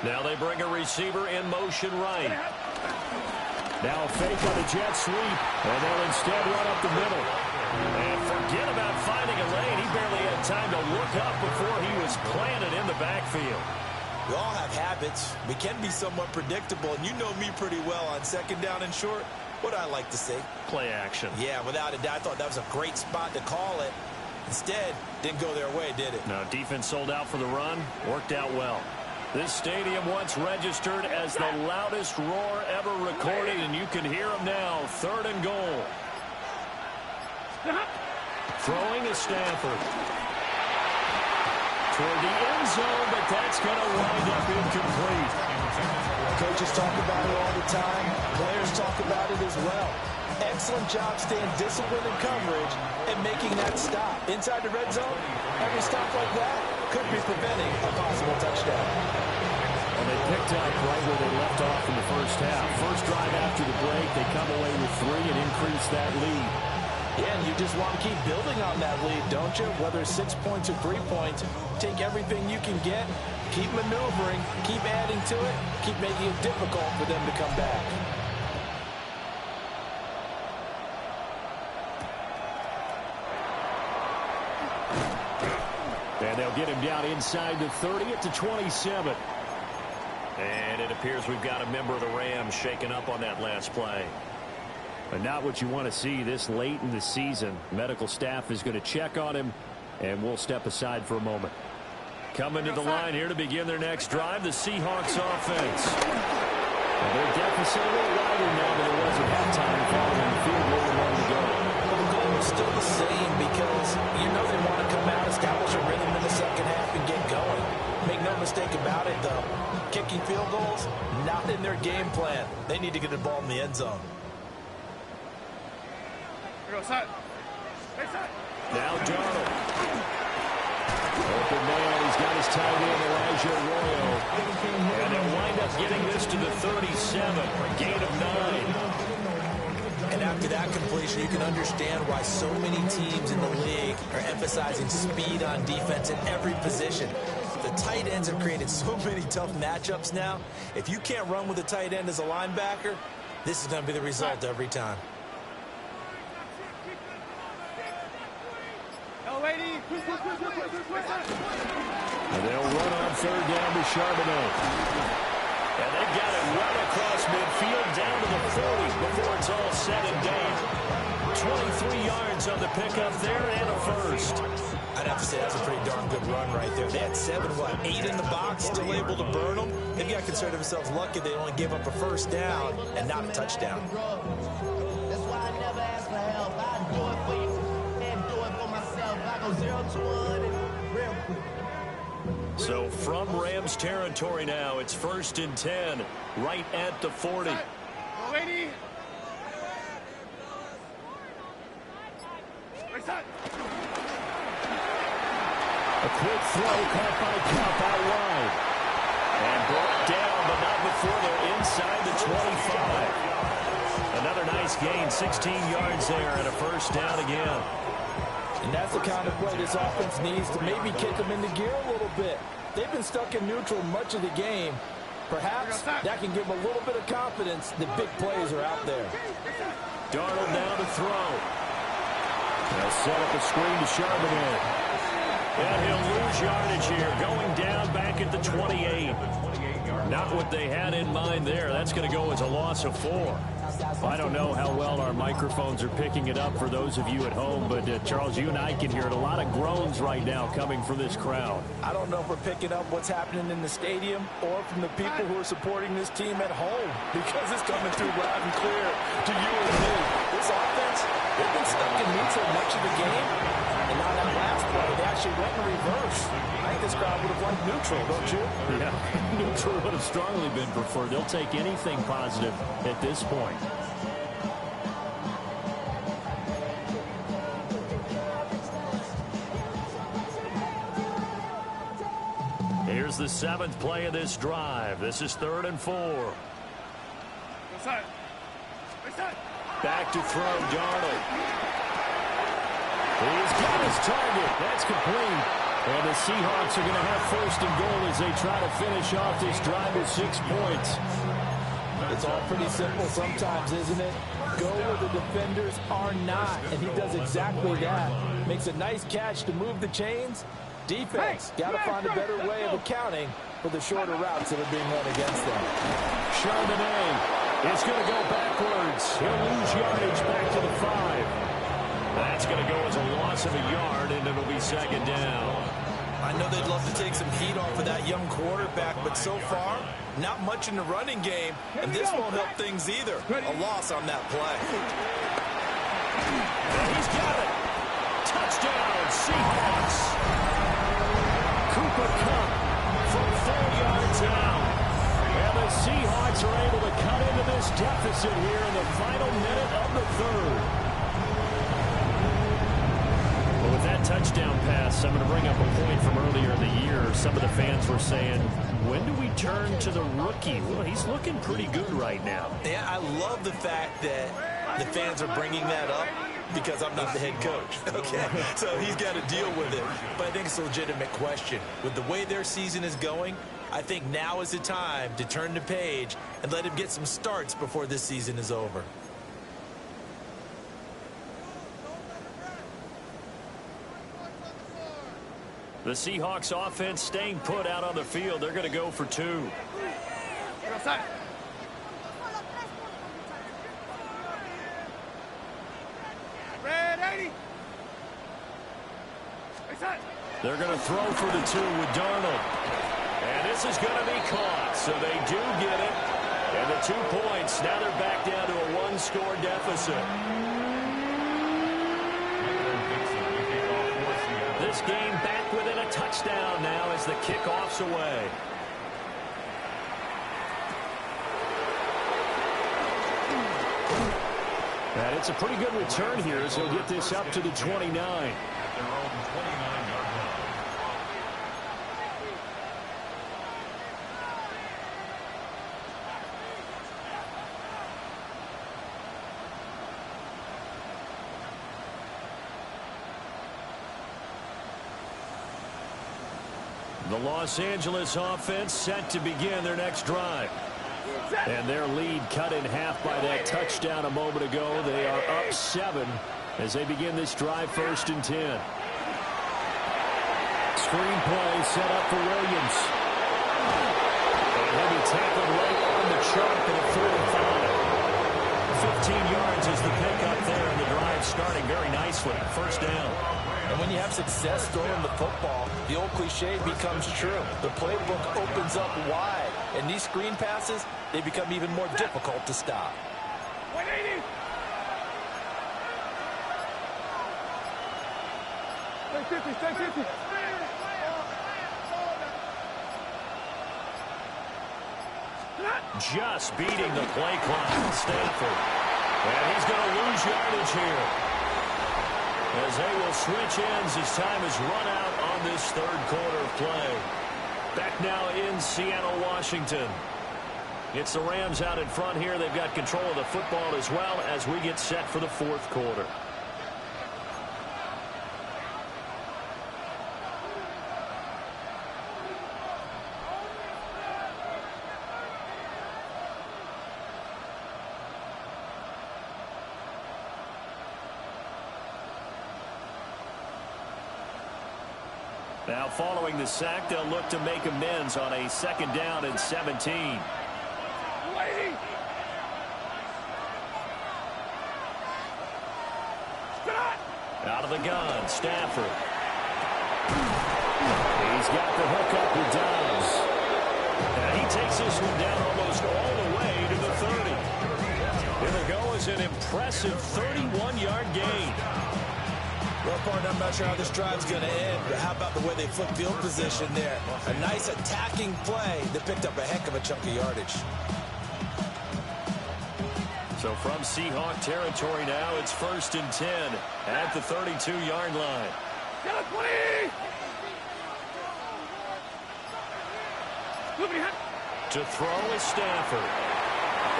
Now they bring a receiver in motion right. Now a fake on a jet sweep, and they'll instead run up the middle. And forget about finding a lane. He barely had time to look up before he was planted in the backfield. We all have habits. We can be somewhat predictable, and you know me pretty well on 2nd down and short. What I like to say? Play action. Yeah, without a doubt, I thought that was a great spot to call it. Instead, didn't go their way, did it? No, defense sold out for the run. Worked out well. This stadium once registered as the loudest roar ever recorded, and you can hear them now. 3rd and goal. Throwing is Stafford. Toward the end zone, but that's going to wind up incomplete. Coaches talk about it all the time. Players talk about it as well. Excellent job staying disciplined in coverage and making that stop. Inside the red zone, every stop like that could be preventing a possible touchdown. Well, they picked up right where they left off in the first half. First drive after the break, they come away with 3 and increase that lead. Yeah, and you just want to keep building on that lead, don't you? Whether it's 6 points or 3 points, take everything you can get, keep maneuvering, keep adding to it, keep making it difficult for them to come back. And they'll get him down inside the 30 at the 27. And it appears we've got a member of the Rams shaken up on that last play. But not what you want to see this late in the season. Medical staff is going to check on him, and we'll step aside for a moment. Coming to the line here to begin their next drive, the Seahawks offense. And their deficit a little wider now than it was at halftime following the field goal and to go. Well, the goal is still the same because you know they want to come out, establish a rhythm in the second half, and get going. Make no mistake about it, though. Kicking field goals, not in their game plan. They need to get the ball in the end zone. Now Darnold. Open man, he's got his tight end, Elijah Arroyo. And they'll wind up getting this to the 37, a gain of 9. And after that completion, you can understand why so many teams in the league are emphasizing speed on defense in every position. The tight ends have created so many tough matchups now. If you can't run with a tight end as a linebacker, this is going to be the result every time. And they'll run on third down to Charbonnet. And they've got it well across midfield down to the 40 before it's all said and done. 23 yards on the pickup there and a first. I'd have to say that's a pretty darn good run right there. They had 8 in the box, still able to burn them. They've got to consider themselves lucky they only gave up a first down and not a touchdown. That's why I never ask for help. I do it for you and do it for myself. I go 0 to 1 real quick. So from Rams territory now, it's 1st and 10, right at the 40. A quick throw caught by Cup out wide. And brought down, but not before they're inside the 25. Another nice gain, 16 yards there, and a first down again. And that's the kind of play this offense needs to maybe kick them into gear a little bit. They've been stuck in neutral much of the game. Perhaps that can give them a little bit of confidence that big plays are out there. Darnold now to throw. They'll set up a screen to Charbonnet. And he'll lose yardage here, going down back at the 28. Not what they had in mind there. That's going to go as a loss of 4. I don't know how well our microphones are picking it up for those of you at home, but Charles, you and I can hear it. A lot of groans right now coming from this crowd. I don't know if we're picking up what's happening in the stadium or from the people who are supporting this team at home, because it's coming through loud and clear to you and me. This offense, they've been stuck in neutral much of the game, and now that last play, they actually went in reverse. I think this crowd would have liked neutral, don't you? Yeah, neutral would have strongly been preferred. They'll take anything positive at this point. Here's the 7th play of this drive. This is 3rd and 4. Back to throw, Darnold. He's got his target. That's complete. And the Seahawks are going to have 1st and goal as they try to finish off this drive with 6 points. It's all pretty simple sometimes, isn't it? Go where the defenders are not, and he does exactly that. Makes a nice catch to move the chains. Defense, got to find a better way of accounting for the shorter routes that are being run against them. Charbonnet is going to go backwards. He'll lose yardage back to the 5. That's going to go as a loss of a yard, and it'll be 2nd down. I know they'd love to take some heat off of that young quarterback, but so far, not much in the running game, and this won't help things either. A loss on that play. And he's got it. Touchdown, Seahawks. Cooper Kupp from 4 yards out. And the Seahawks are able to cut into this deficit here in the final minute of the third. Well, with that touchdown pass, I'm going to bring up a point from earlier in the year. Some of the fans were saying, when do we turn to the rookie? Well, he's looking pretty good right now. Yeah, I love the fact that the fans are bringing that up because I'm not the head coach. Okay, so he's got to deal with it. But I think it's a legitimate question. With the way their season is going, I think now is the time to turn the page and let him get some starts before this season is over. The Seahawks offense staying put out on the field. They're going to go for 2. They're going to throw for the 2 with Darnold. And this is going to be caught. So they do get it. And the 2 points. Now they're back down to a 1-score deficit. This game back within a touchdown now as the kickoff's away. And it's a pretty good return here as he'll get this up to the 29. The Los Angeles offense set to begin their next drive. And their lead cut in half by that touchdown a moment ago. They are up 7 as they begin this drive, 1st and 10. Screen play set up for Williams. And he'll be tackled right on the chalk at a 3rd and 5. 15 yards is the pickup there, and the drive starting very nicely. 1st down. And when you have success throwing the football, the old cliche becomes true. The playbook opens up wide. And these screen passes, they become even more difficult to stop. 180. Stay 50. Just beating the play clock. Stafford. And he's going to lose yardage here, as they will switch ends as time is run out on this 3rd quarter of play. Back now in Seattle, Washington. It's the Rams out in front here. They've got control of the football as well as we get set for the 4th quarter. Now following the sack, they'll look to make amends on a 2nd down and 17. Out of the gun, Stafford. He's got the hook up with Dobbs. And he takes this one down almost all the way to the 30. Here they go is an impressive 31-yard gain. Well, partner, I'm not sure how this drive's going to end, but how about the way they flip field position there? A nice attacking play that picked up a heck of a chunk of yardage. So from Seahawk territory now, it's 1st and 10 at the 32-yard line. To throw is Stafford.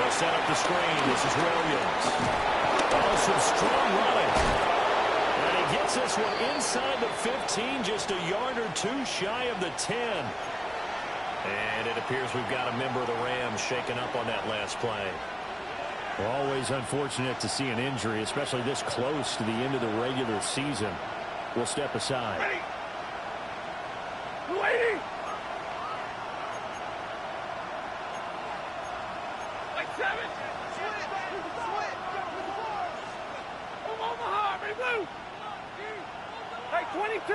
They'll set up the screen. This is Williams. Oh, some strong running. And he gets this one inside the 15, just a yard or 2 shy of the 10. And it appears we've got a member of the Rams shaken up on that last play. Always unfortunate to see an injury, especially this close to the end of the regular season. We'll step aside. Ready. 280. Like 7. Omaha, ready blue. Like 22.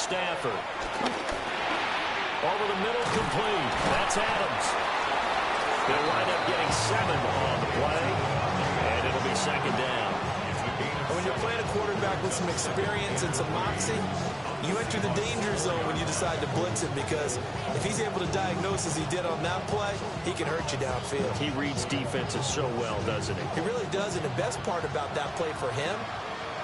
Stafford. Over the middle, complete. That's Adams. They'll wind up getting 7 on the play. second down. When you're playing a quarterback with some experience and some moxie, you enter the danger zone when you decide to blitz him, because if he's able to diagnose as he did on that play, he can hurt you downfield. He reads defenses so well, doesn't he? He really does, and the best part about that play for him,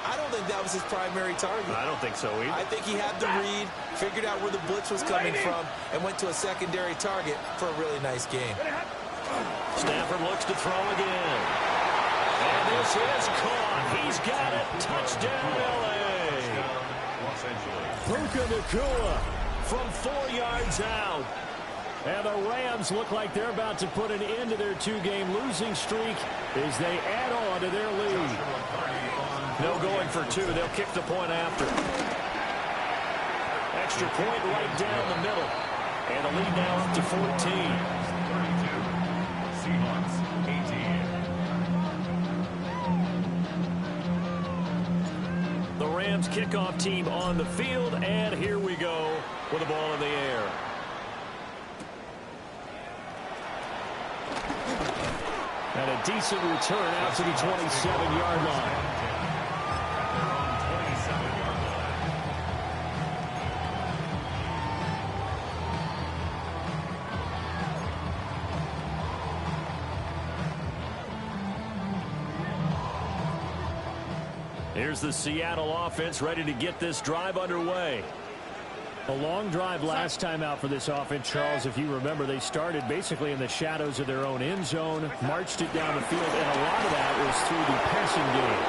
I don't think that was his primary target. I don't think so either. I think he had the read, figured out where the blitz was coming from, and went to a secondary target for a really nice game. Stafford looks to throw again. And this is caught. He's got it. Touchdown, L.A. Puka Nacua from 4 yards out. And the Rams look like they're about to put an end to their 2-game losing streak as they add on to their lead. No going for 2. They'll kick the point after. Extra point right down the middle. And the lead now up to 14. 32. Seahawks 18. The Rams kickoff team on the field, and here we go with the ball in the air. And a decent return out to the 27-yard line. Here's the Seattle offense ready to get this drive underway. A long drive last time out for this offense, Charles. If you remember, they started basically in the shadows of their own end zone, marched it down the field, and a lot of that was through the passing game.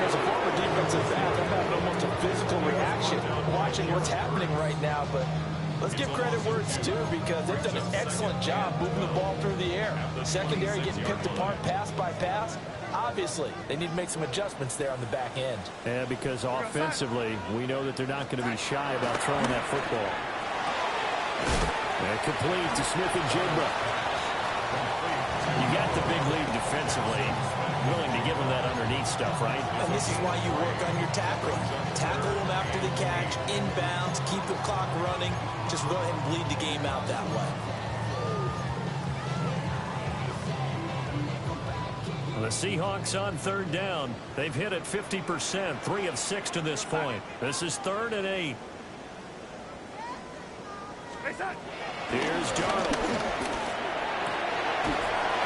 As a former defensive back, I'm having almost a physical reaction watching what's happening right now, but let's give credit where it's due, because they've done an excellent job moving the ball through the air. Secondary getting picked apart pass by pass. Obviously, they need to make some adjustments there on the back end. Yeah, because offensively, we know that they're not going to be shy about throwing that football. And complete to Smith-Njigba. You got the big lead defensively. Willing to give them that underneath stuff, right? And this is why you work on your tackling. Tackle them after the catch, inbounds, keep the clock running. Just go ahead and bleed the game out that way. The Seahawks on 3rd down. They've hit it 50%, 3 of 6 to this point. This is 3rd and 8. Here's Darnold.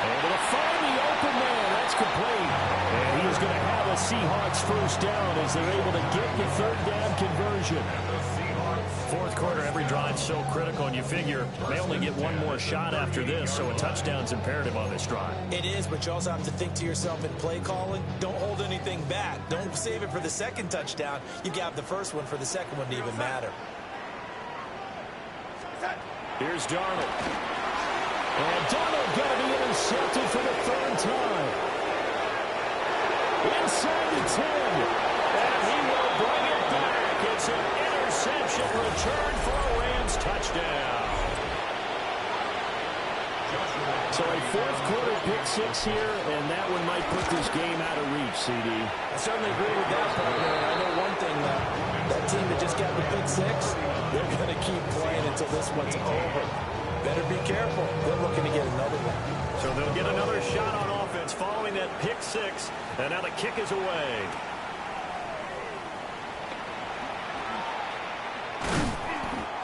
Able to find the open man. That's complete. And he is going to have a Seahawks first down as they're able to get the 3rd down conversion. 4th quarter, every drive so critical, and you figure they only get one more shot after this, so a touchdown's imperative on this drive. It is, but you also have to think to yourself in play calling, don't hold anything back. Don't save it for the 2nd touchdown. You got the first one for the 2nd one to even matter. Here's Darnold. And Darnold going to be intercepted for the 3rd time. Inside the 10. And he will bring it back. It's an interception return for a Rams touchdown. So a 4th quarter pick-6 here, and that one might put this game out of reach, CD. I certainly agree with that, partner. And I know one thing, that team that just got the pick-6, they're going to keep playing until this one's over. Better be careful. They're looking to get another one. So they'll get another shot on offense following that pick-6, and now the kick is away.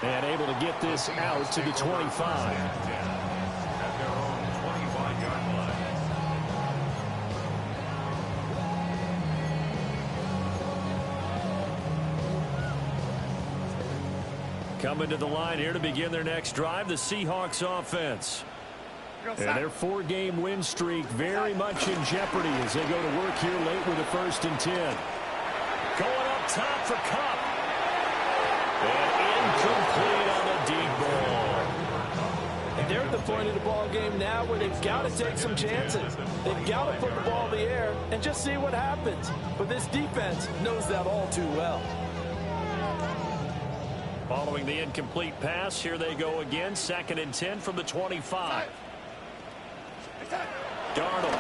And able to get this out to the 25. Coming to the line here to begin their next drive, the Seahawks offense. And their 4-game win streak very much in jeopardy as they go to work here late with a 1st and 10. Going up top for Kupp. And incomplete on the deep ball. And they're at the point of the ball game now where they've got to take some chances. They've got to put the ball in the air and just see what happens. But this defense knows that all too well. Following the incomplete pass, here they go again. 2nd and 10 from the 25. Darnold.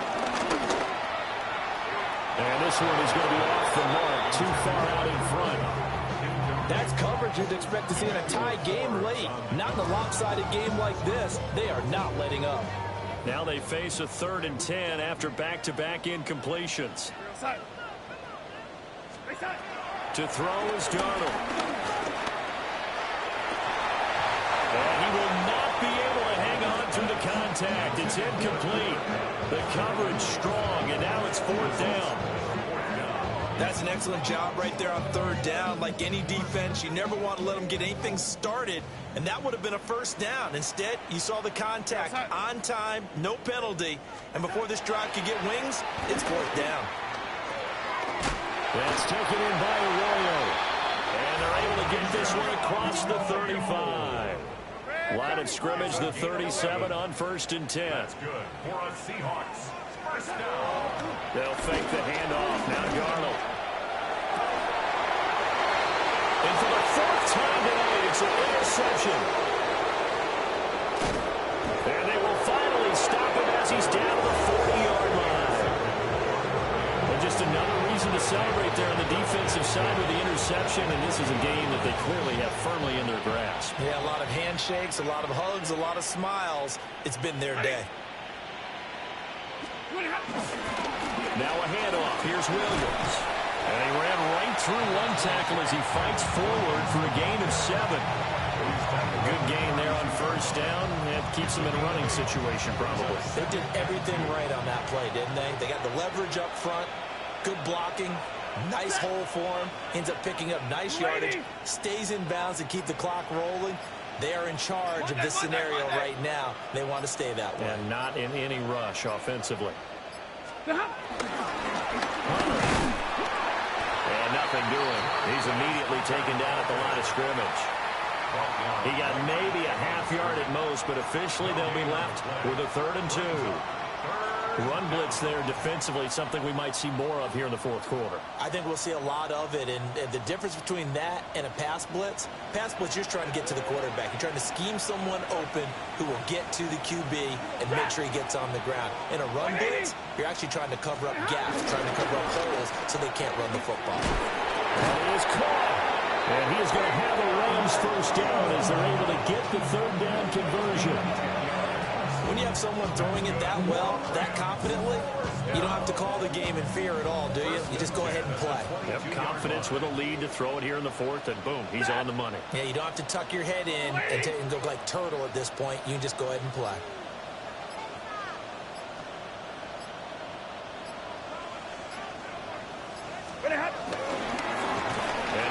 And this one is going to be off the mark, too far out in front. That's coverage you'd expect to see in a tie game late. Not in a lopsided game like this. They are not letting up. Now they face a 3rd and 10 after back-to-back incompletions. To throw is Darnold. And he will not be able to hang on through the contact. It's incomplete. The coverage strong, and now it's 4th down. That's an excellent job right there on 3rd down. Like any defense, you never want to let them get anything started, and that would have been a 1st down. Instead, you saw the contact on time, no penalty, and before this drive could get wings, it's 4th down. That's taken in by Arroyo. And they're able to get this one across the 35. Line of scrimmage, the 37 on 1st and 10. That's good for a Seahawks. 1st down. They'll fake the handoff. Now Darnold. And for the 4th time tonight, it's an interception. And they will finally stop him as he's down to the 40-yard line. And just another reason to celebrate there on the defensive side with the interception, and this is a game that they clearly have firmly in their grasp. Yeah, a lot of handshakes, a lot of hugs, a lot of smiles. It's been their day. Now a handoff. Here's Williams. And he ran right through one tackle as he fights forward for a gain of 7. Good gain there on 1st down. That keeps him in a running situation probably. They did everything right on that play, didn't they? They got the leverage up front, good blocking, nice hole for him, ends up picking up nice yardage, stays in bounds and keep the clock rolling. They are in charge of this scenario right now. They want to stay that way. And not in any rush offensively. And nothing doing. He's immediately taken down at the line of scrimmage. He got maybe a half yard at most, but officially they'll be left with a 3rd and 2. Run blitz there defensively, something we might see more of here in the 4th quarter. I think we'll see a lot of it, and the difference between that and a pass blitz, you're just trying to get to the quarterback. You're trying to scheme someone open who will get to the QB and make sure he gets on the ground. In a run blitz, you're actually trying to cover up gaps, trying to cover up holes so they can't run the football. And he is caught. And he is going to have the Rams 1st down as they're able to get the 3rd down conversion. When you have someone throwing it that well, that confidently, you don't have to call the game in fear at all, do you? You just go ahead and play. Yep, confidence with a lead to throw it here in the 4th, and boom, he's on the money. Yeah, you don't have to tuck your head in and go like turtle at this point. You can just go ahead and play. And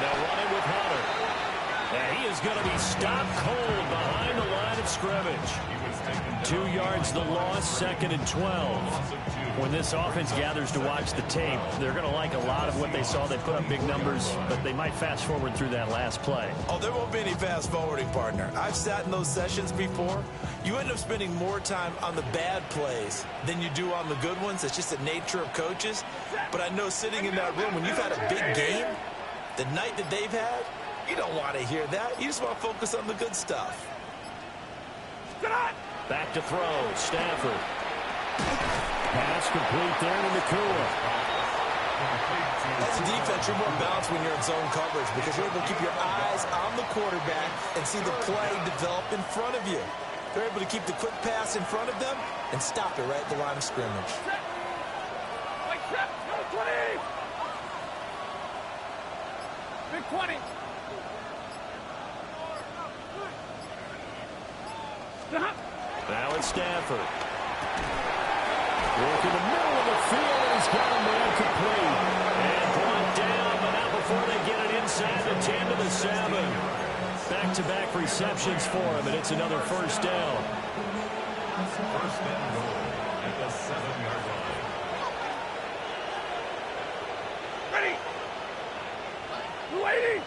they'll run it with Hunter. And he is going to be stopped cold behind the line of scrimmage. 2 yards the loss, 2nd and 12. When this offense gathers to watch the tape, they're going to like a lot of what they saw. They put up big numbers, but they might fast forward through that last play. Oh, there won't be any fast forwarding, partner. I've sat in those sessions before. You end up spending more time on the bad plays than you do on the good ones. It's just the nature of coaches. But I know sitting in that room, when you've had a big game, the night that they've had, you don't want to hear that. You just want to focus on the good stuff. Back to throw, Stafford. Pass complete there to Nakua. As a defense, you're more balanced when you're in zone coverage because you're able to keep your eyes on the quarterback and see the play develop in front of you. They're able to keep the quick pass in front of them and stop it right at the line of scrimmage. Big 20. Now it's Stafford. Work in the middle of the field, and he's got him there complete. And brought down, but not before they get it inside the 10 to the 7. Back-to-back receptions for him, and it's another 1st down. 1st and goal at the 7-yard line. Ready. 280.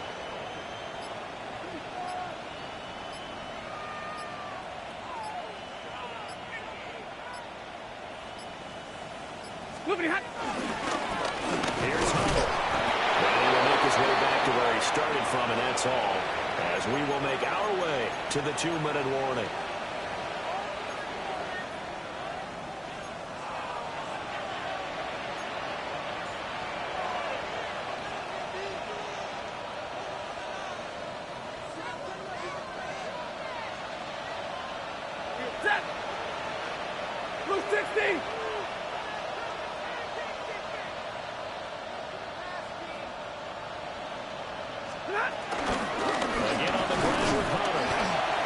Here's Hunter. And he will make his way back to where he started from, and that's all, as we will make our way to the 2-minute warning. 60. Again on the ground with Hunter.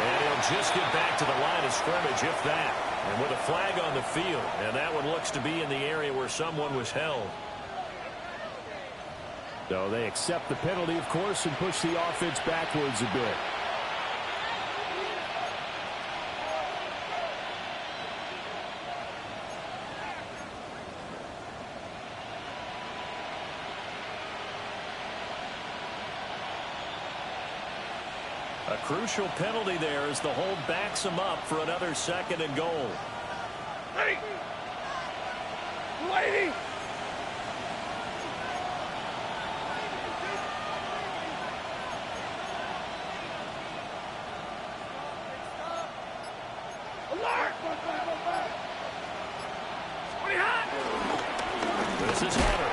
And he'll just get back to the line of scrimmage, if that. And with a flag on the field. And that one looks to be in the area where someone was held. So they accept the penalty, of course, and push the offense backwards a bit. A crucial penalty there as the hold backs him up for another 2nd and goal. Ready. Lady. Alert. This is Hunter.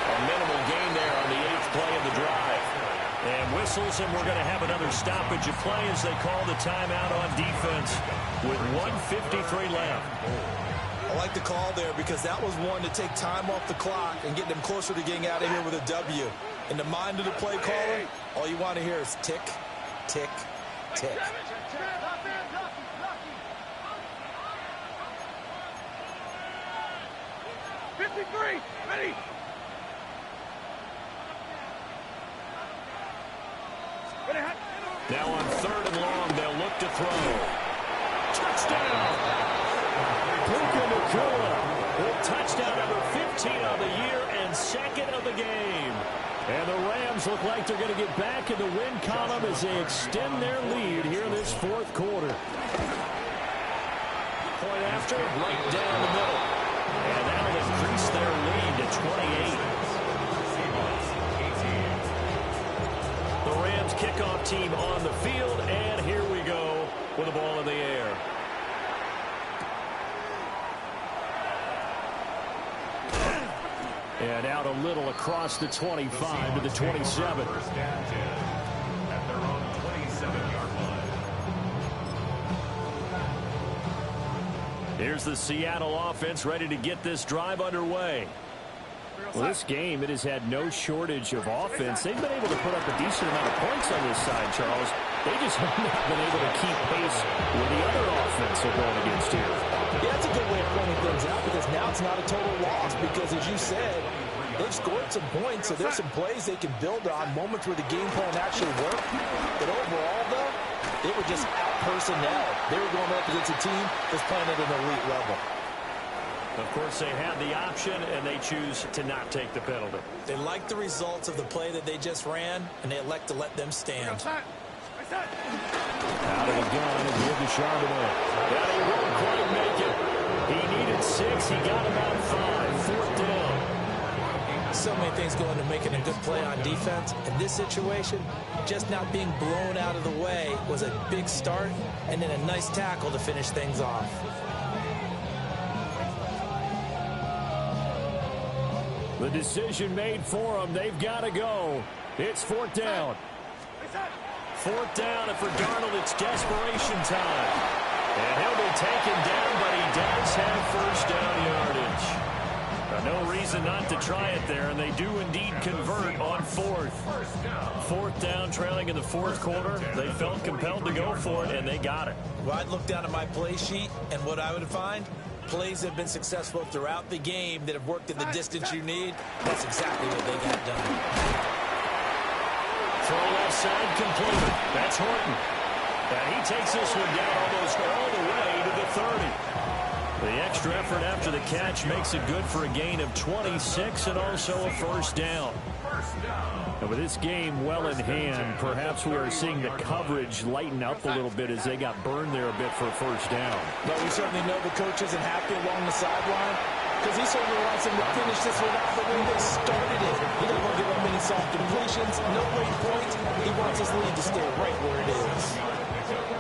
A minimal gain there on the 8th play of the drive. And whistles, and we're going to have another stoppage of play as they call the timeout on defense with 1:53 left. I like the call there because that was one to take time off the clock and get them closer to getting out of here with a W. In the mind of the play caller, all you want to hear is tick, tick, tick. Ready. Now on 3rd and long, they'll look to throw. Touchdown! Puka Nacua with touchdown number 15 of the year and 2nd of the game. And the Rams look like they're going to get back in the win column as they extend their lead here in this 4th quarter. Point after, right down the middle. And that'll increase their lead to 28. The Rams kickoff team on the field, and here we go with the ball in the air. And out a little across the 25 to the 27. First down 10 at their own 27-yard line. Here's the Seattle offense ready to get this drive underway. Well, this game, it has had no shortage of offense. They've been able to put up a decent amount of points on this side, Charles. They just have not been able to keep pace with the other offense they're going against here. Yeah, that's a good way of pointing things out because now it's not a total loss because, as you said, they've scored some points, so there's some plays they can build on, moments where the game plan actually worked. But overall, though, they were just out-personnel. They were going up against a team that's playing at an elite level. Of course, they had the option, and they choose to not take the penalty. They like the results of the play that they just ran, and they elect to let them stand. Out of the gun and give to Charbonnet. But he won't quite make it. He needed 6. He got about 5. 4th down. So many things go into making a good play on defense. In this situation, just not being blown out of the way was a big start, and then a nice tackle to finish things off. The decision made for them. They've got to go. It's 4th down. 4th down, and for Darnold, it's desperation time. And he'll be taken down, but he does have 1st down yardage. No reason not to try it there, and they do indeed convert on 4th. 4th down, trailing in the 4th quarter. They felt compelled to go for it, and they got it. Well, I'd look down at my play sheet, and what I would find, plays have been successful throughout the game that have worked in the distance you need. That's exactly what they got done. Throw left side completed. That's Horton. And he takes this one down almost all the way to the 30. The extra effort after the catch makes it good for a gain of 26 and also a 1st down. And with this game well in hand, perhaps we are seeing the coverage lighten up a little bit as they got burned there a bit for a 1st down. But we certainly know the coach isn't happy along the sideline because he certainly wants them to finish this one out the way they started it. He doesn't want to give up any soft completions, no late points. He wants his lead to stay right where it is.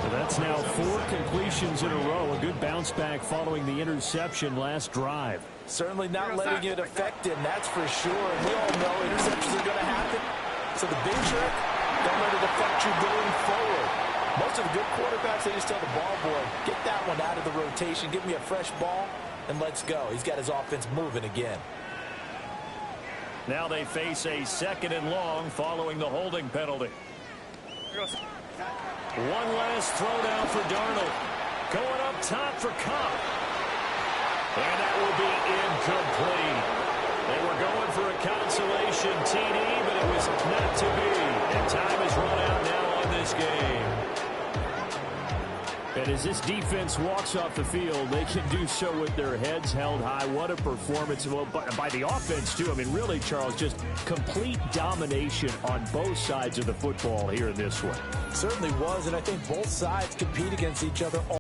So that's now 4 completions in a row. A good bounce back following the interception last drive. Certainly not letting it affect him, that's for sure. And we all know interceptions are going to happen. So the big trick, don't let it affect you going forward. Most of the good quarterbacks, they just tell the ball boy, get that one out of the rotation, give me a fresh ball, and let's go. He's got his offense moving again. Now they face a 2nd and long following the holding penalty. One last throw down for Darnold. Going up top for Cobb. And that will be incomplete. They were going for a consolation TD, but it was not to be. And time is run out now on this game. And as this defense walks off the field, they can do so with their heads held high. What a performance by the offense, too. I mean, really, Charles, just complete domination on both sides of the football here in this one. Certainly was, and I think both sides compete against each other